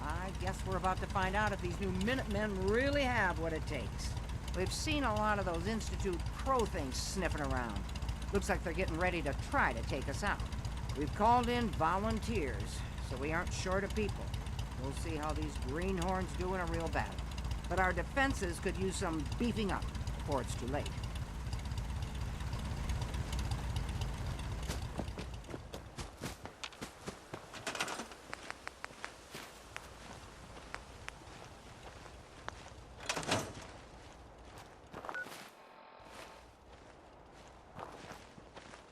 I guess we're about to find out if these new Minutemen really have what it takes. We've seen a lot of those Institute crow things sniffing around. Looks like they're getting ready to try to take us out. We've called in volunteers, so we aren't short of people. We'll see how these greenhorns do in a real battle. But our defenses could use some beefing up before it's too late.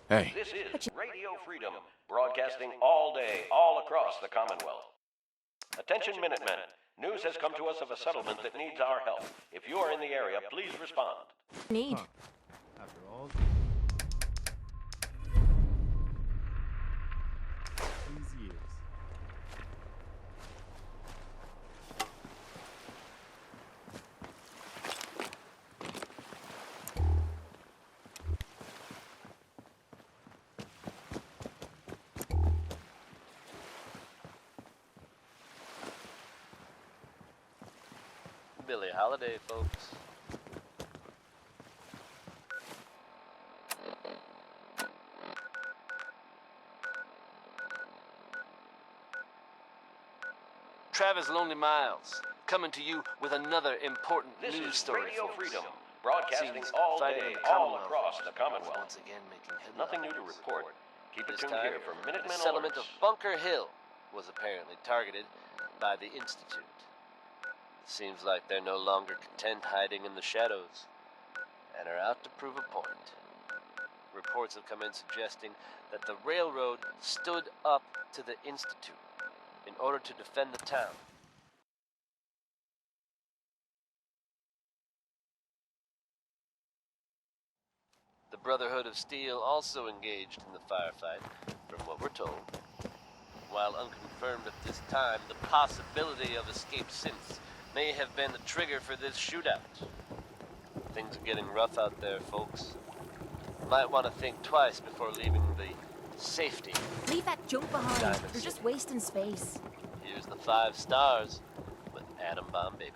Hey. This is Radio Freedom, broadcasting all day, all across the Commonwealth. Attention Minutemen, news has come to us of a settlement that needs our help. If you are in the area, please respond. Need. After all these years. Billie Holiday, folks. Travis Lonely Miles, coming to you with another important This news is story, Radio folks. Freedom, broadcasting Seems all fighting day, in the all Commonwealth across the is Commonwealth. once again making headlines. Nothing new to report. Keep it This tuned time, here for Minutemen the settlement alerts. of Bunker Hill was apparently targeted by the Institute. It seems like they're no longer content hiding in the shadows and are out to prove a point. Reports have come in suggesting that the railroad stood up to the Institute in order to defend the town. Brotherhood of Steel also engaged in the firefight, from what we're told. While unconfirmed at this time, the possibility of escaped synths may have been the trigger for this shootout. Things are getting rough out there, folks. Might want to think twice before leaving the safety. Leave that junk behind. Diamond You're just City. wasting space. Here's the 5 stars with Atom Bomb Baby.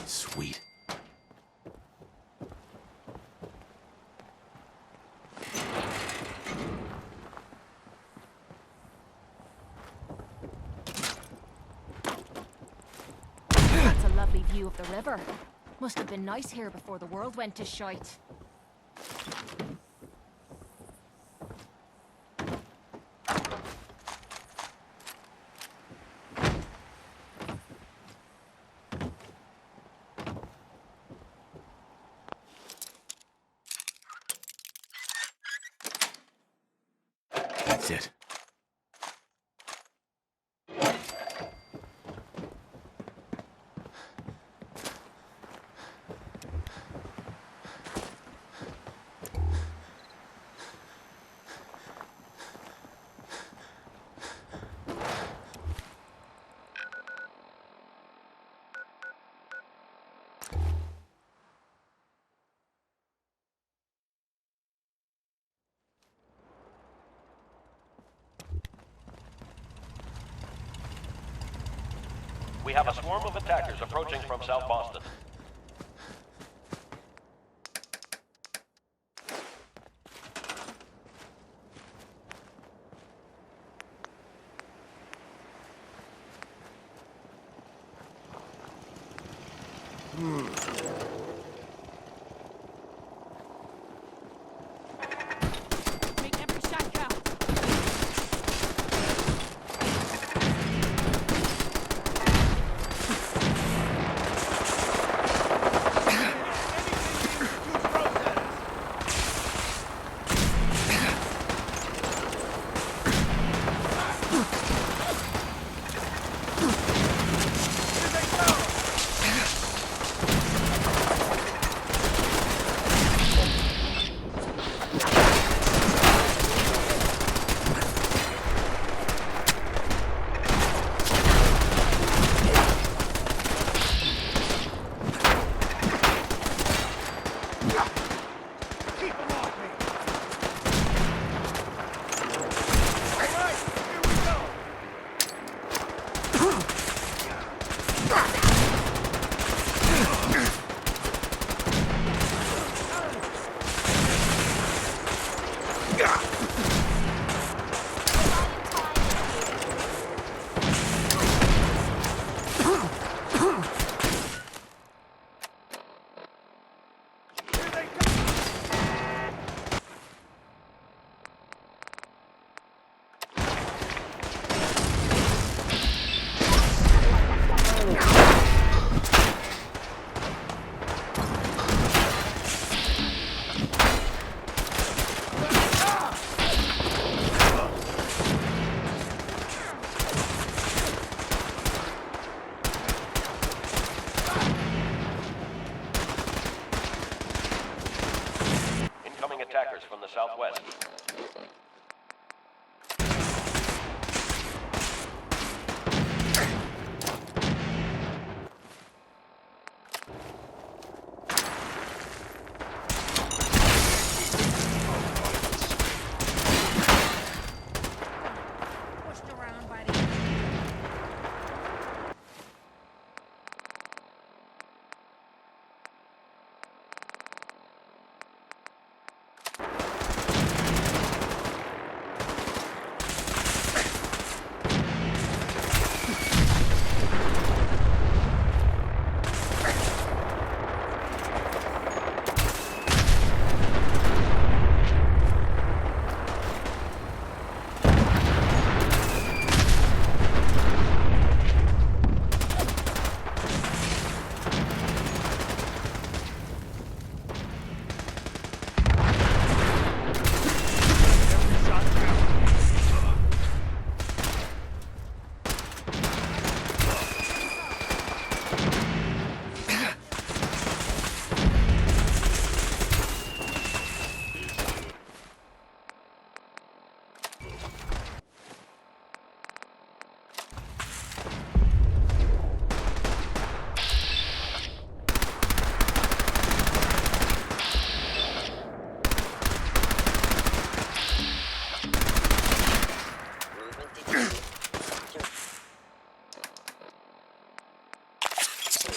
Sweet. That's a lovely view of the river. Must have been nice here before the world went to shite. That's it. We have a swarm of attackers approaching from South Boston. Make every shot count.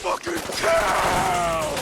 fucking town!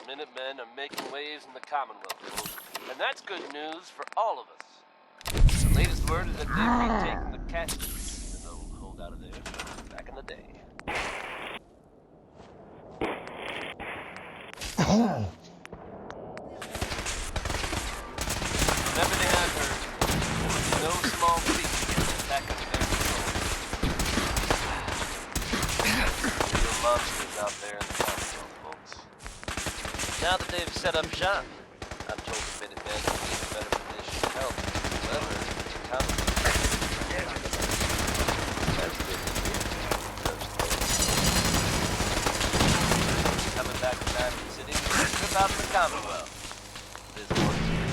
Minutemen are making waves in the Commonwealth, and that's good news for all of us. The latest word is that they've retaken the Castles, an old holdout of theirs from back in the day. From everything I've heard, it's no small feat to get the attack under their control. Real monsters out there in the Commonwealth, folks. Now that they've set up shop, I've told the Minutemen to be in a better position to help whoever is coming. That's good to hear. Coming back to Diamond City, trip out to the Commonwealth. This one's for you.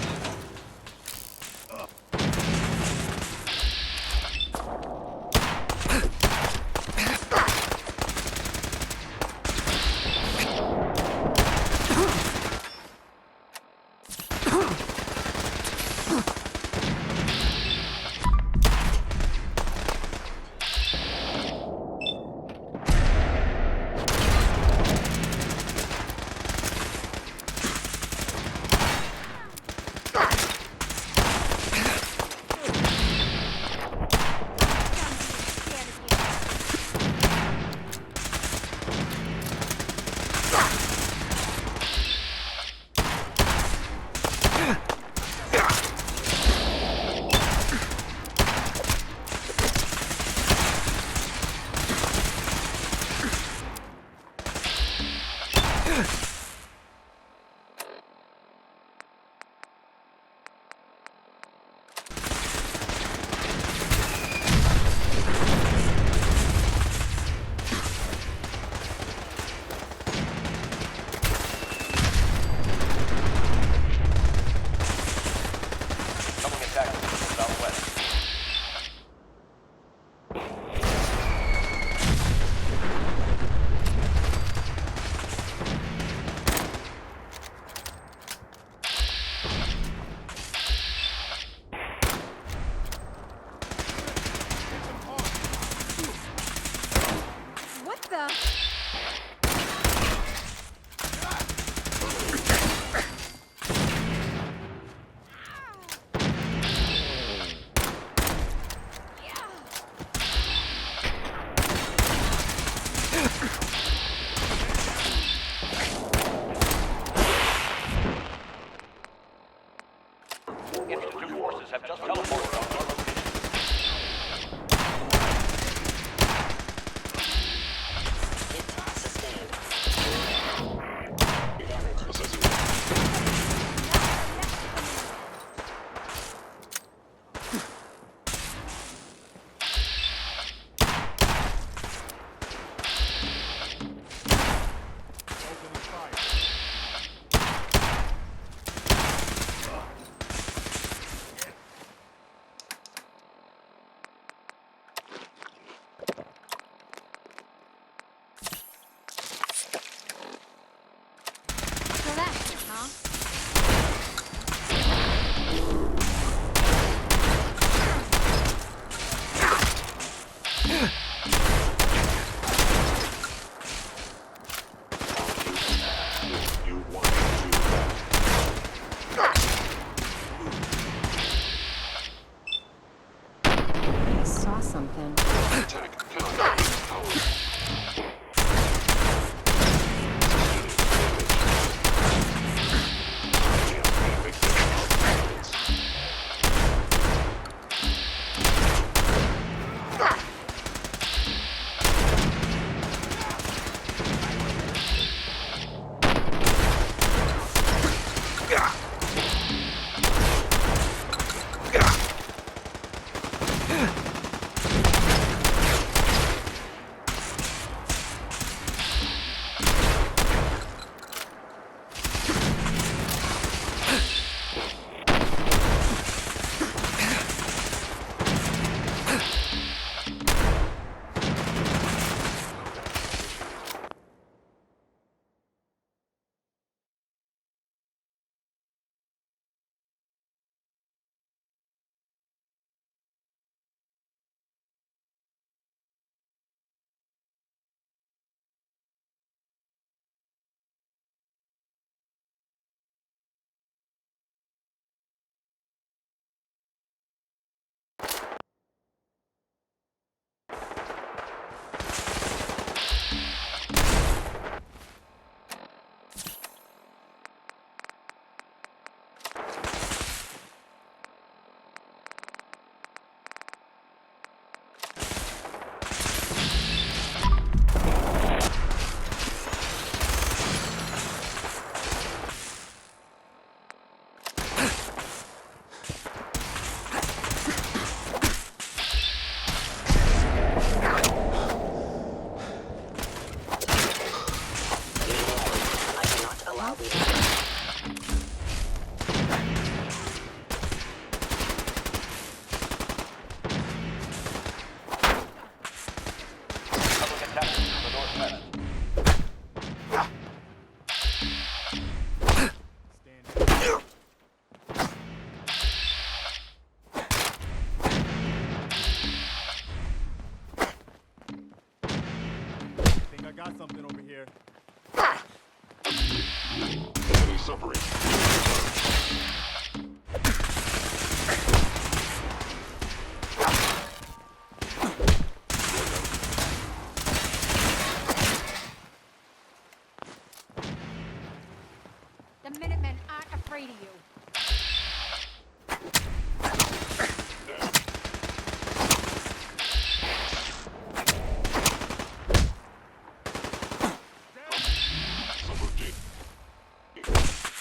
men aren't afraid of you.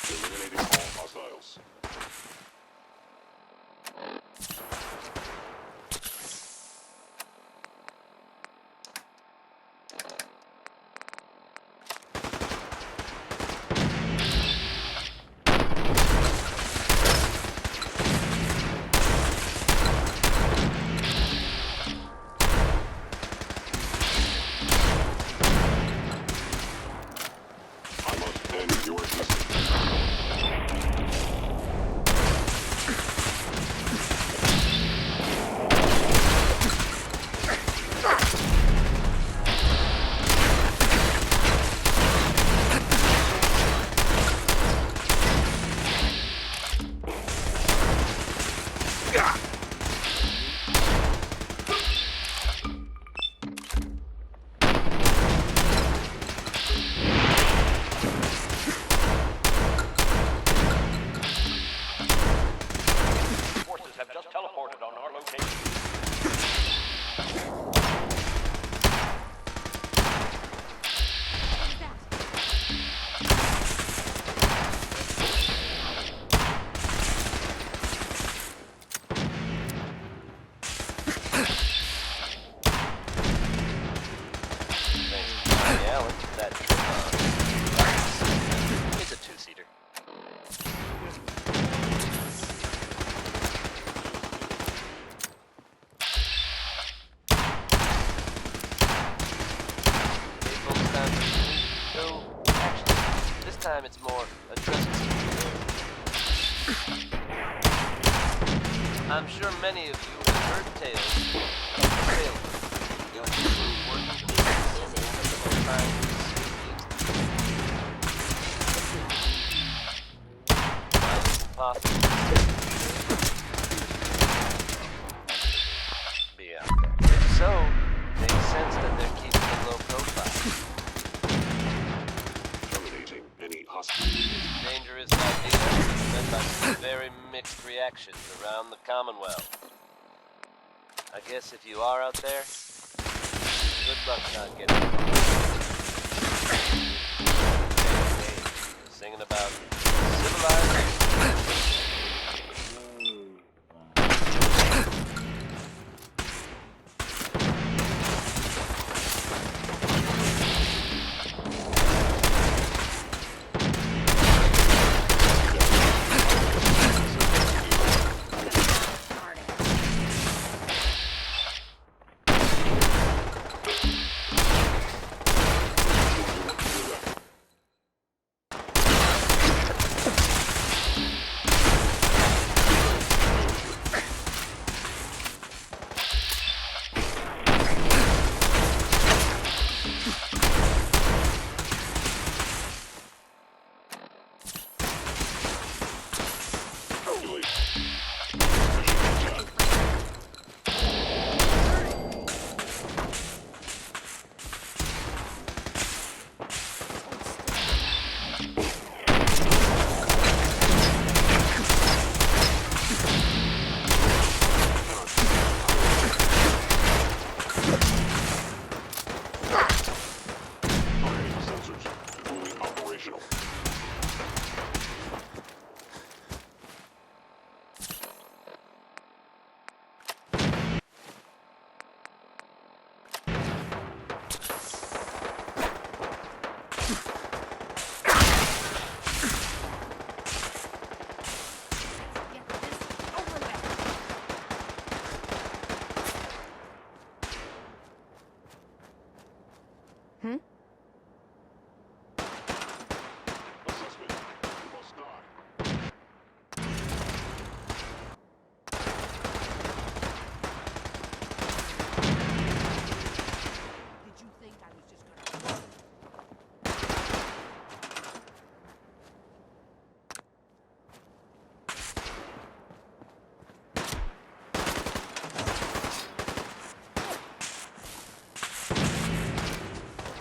Eliminating all hostiles. I must end your existence. Forces have just teleported on our location. Thanks to Johnny Allen for that trip on. It's a two-seater. April's time for me. Though, actually, this time it's more a dressing room. I'm sure many of you have heard tales of sailors working in times. Possible. Be out there. If so, makes sense that they're keeping a low profile. Terminating any hostility. It's a dangerous idea, met by some very mixed reactions around the Commonwealth. I guess if you are out there, good luck not getting singing about civilization.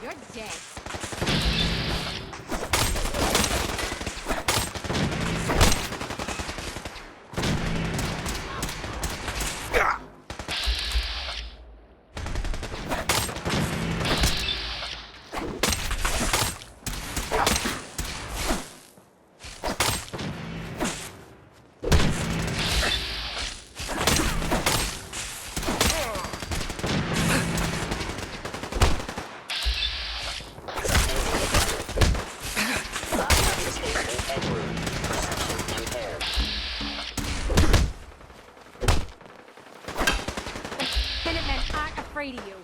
You're dead. radio.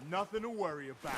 Nothing to worry about.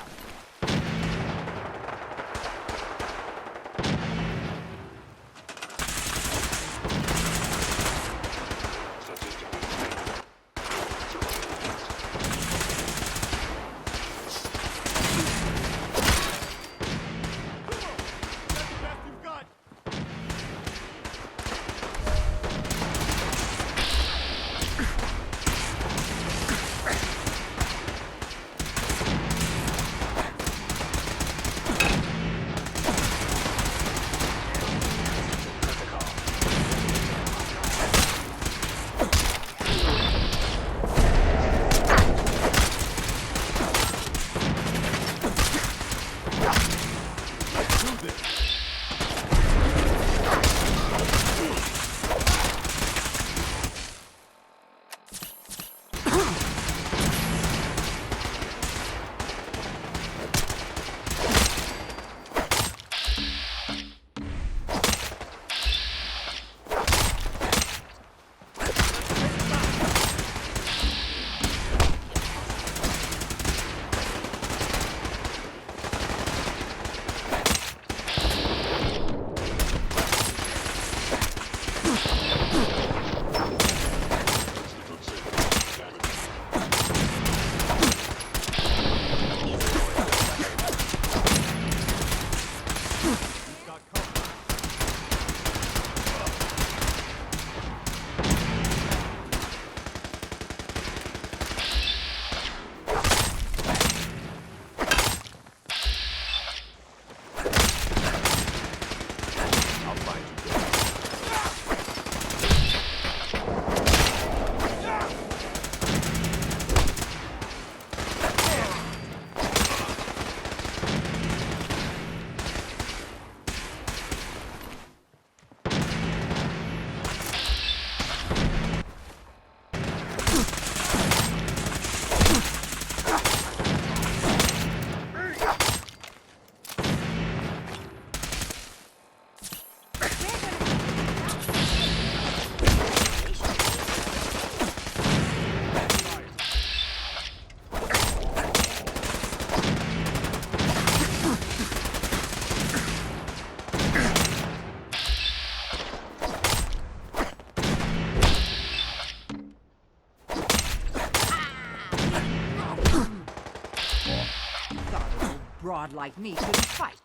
Broad like me couldn't fight.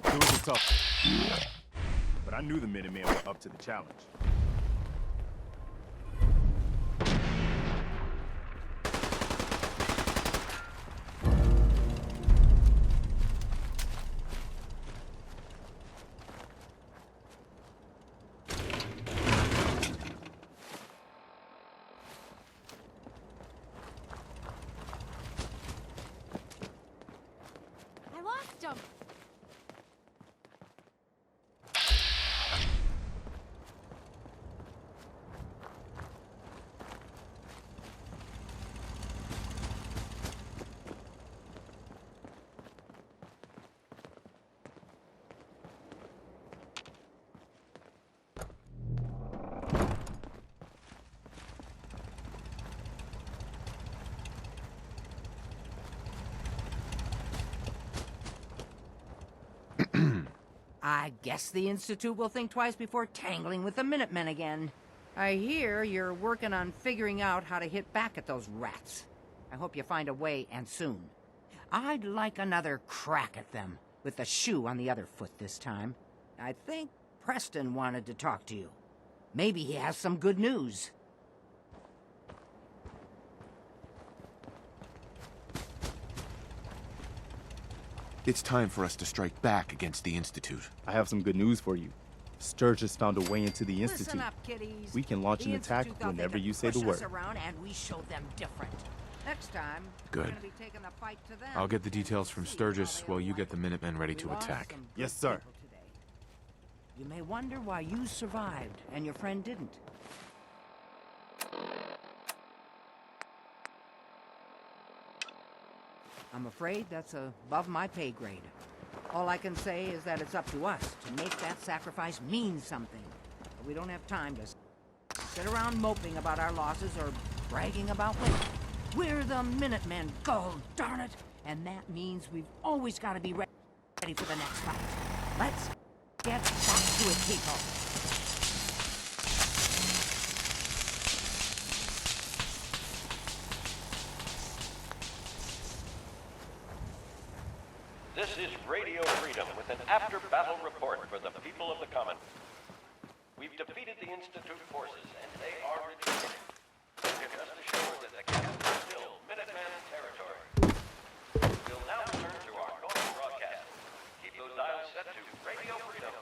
It was a tough, but I knew the Minutemen were up to the challenge. I lost him. I guess the Institute will think twice before tangling with the Minutemen again. I hear you're working on figuring out how to hit back at those rats. I hope you find a way, and soon. I'd like another crack at them, with the shoe on the other foot this time. I think Preston wanted to talk to you. Maybe he has some good news. It's time for us to strike back against the Institute. I have some good news for you. Sturgis found a way into the Listen Institute. up, kiddies. We can launch The an attack Institute thought they whenever could you say the push word. us around and we show them different. Next time, Good. we're gonna be taking the fight to them. I'll get the details from Sturgis while you get the Minutemen ready to attack. Yes, sir. You may wonder why you survived and your friend didn't. I'm afraid that's above my pay grade. All I can say is that it's up to us to make that sacrifice mean something. But we don't have time to sit around moping about our losses or bragging about winning. We're the Minutemen, God darn it! And that means we've always got to be ready for the next fight. Let's get back to it, people. This is Radio Freedom with an after-battle report for the people of the Commonwealth. We've defeated the Institute forces, and they are retreating. You can rest assured that the capital is still Minuteman territory. We'll now turn to our normal broadcast. Keep those dials set to Radio Freedom.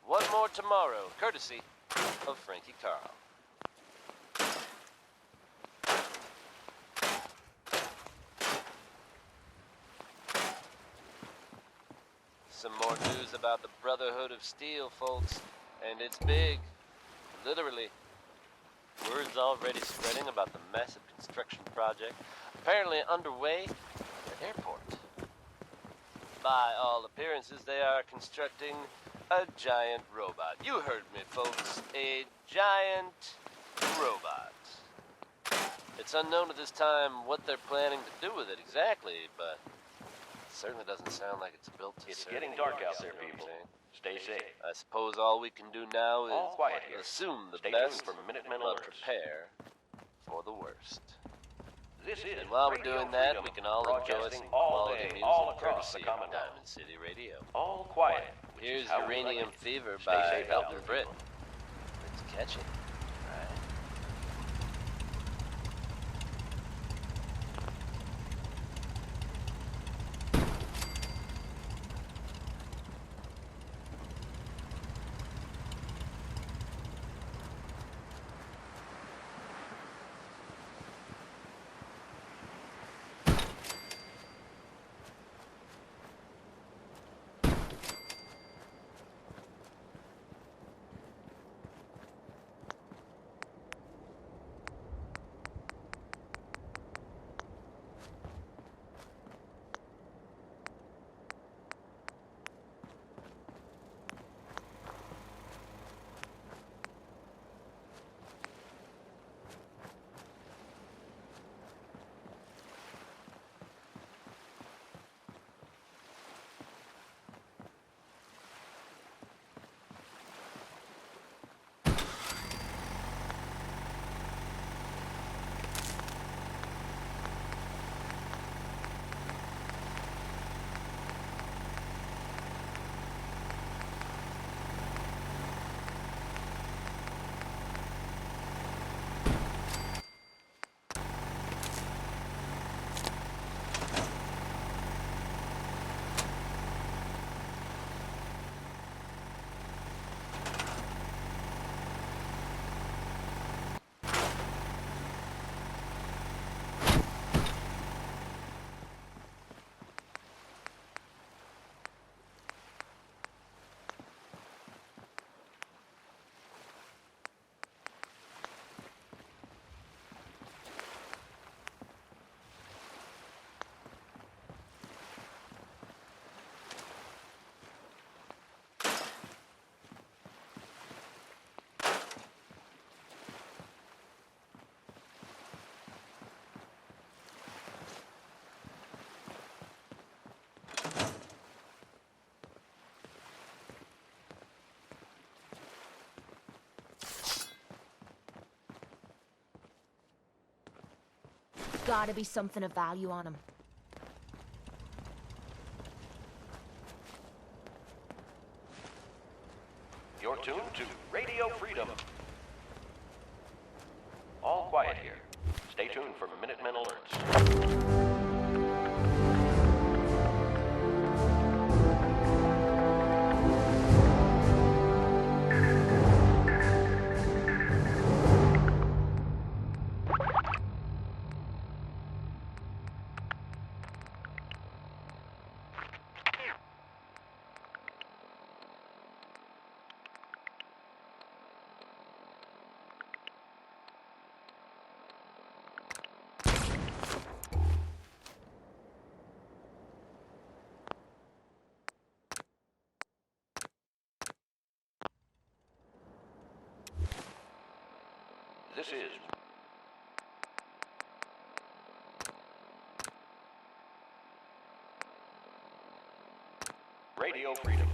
One more tomorrow, courtesy of Frankie Carl. Some more news about the Brotherhood of Steel, folks. And it's big. Literally. Word's already spreading about the massive construction project apparently underway at the airport. By all appearances, they are constructing a giant robot. You heard me, folks. A giant robot. It's unknown at this time what they're planning to do with it exactly, but it certainly doesn't sound like it's built to It's serve getting the dark purpose, out there, you know what I'm people. saying? Stay safe. I suppose all we can do now is All quiet here. assume the Stay best, tuned for Minutemen but alerts. prepare for the worst. This is And while we're Radio doing that, Freedom, we can all enjoy broadcasting some all quality day, music all across courtesy the of Commonwealth. Diamond City Radio. All quiet. which is Here's how we Uranium like it. Fever Stay by safe out Elton there, Britt. people. Let's catch it. Right. gotta be something of value on him. You're tuned to Radio Freedom. All quiet here. Stay tuned for Minutemen alerts. This is Radio Freedom.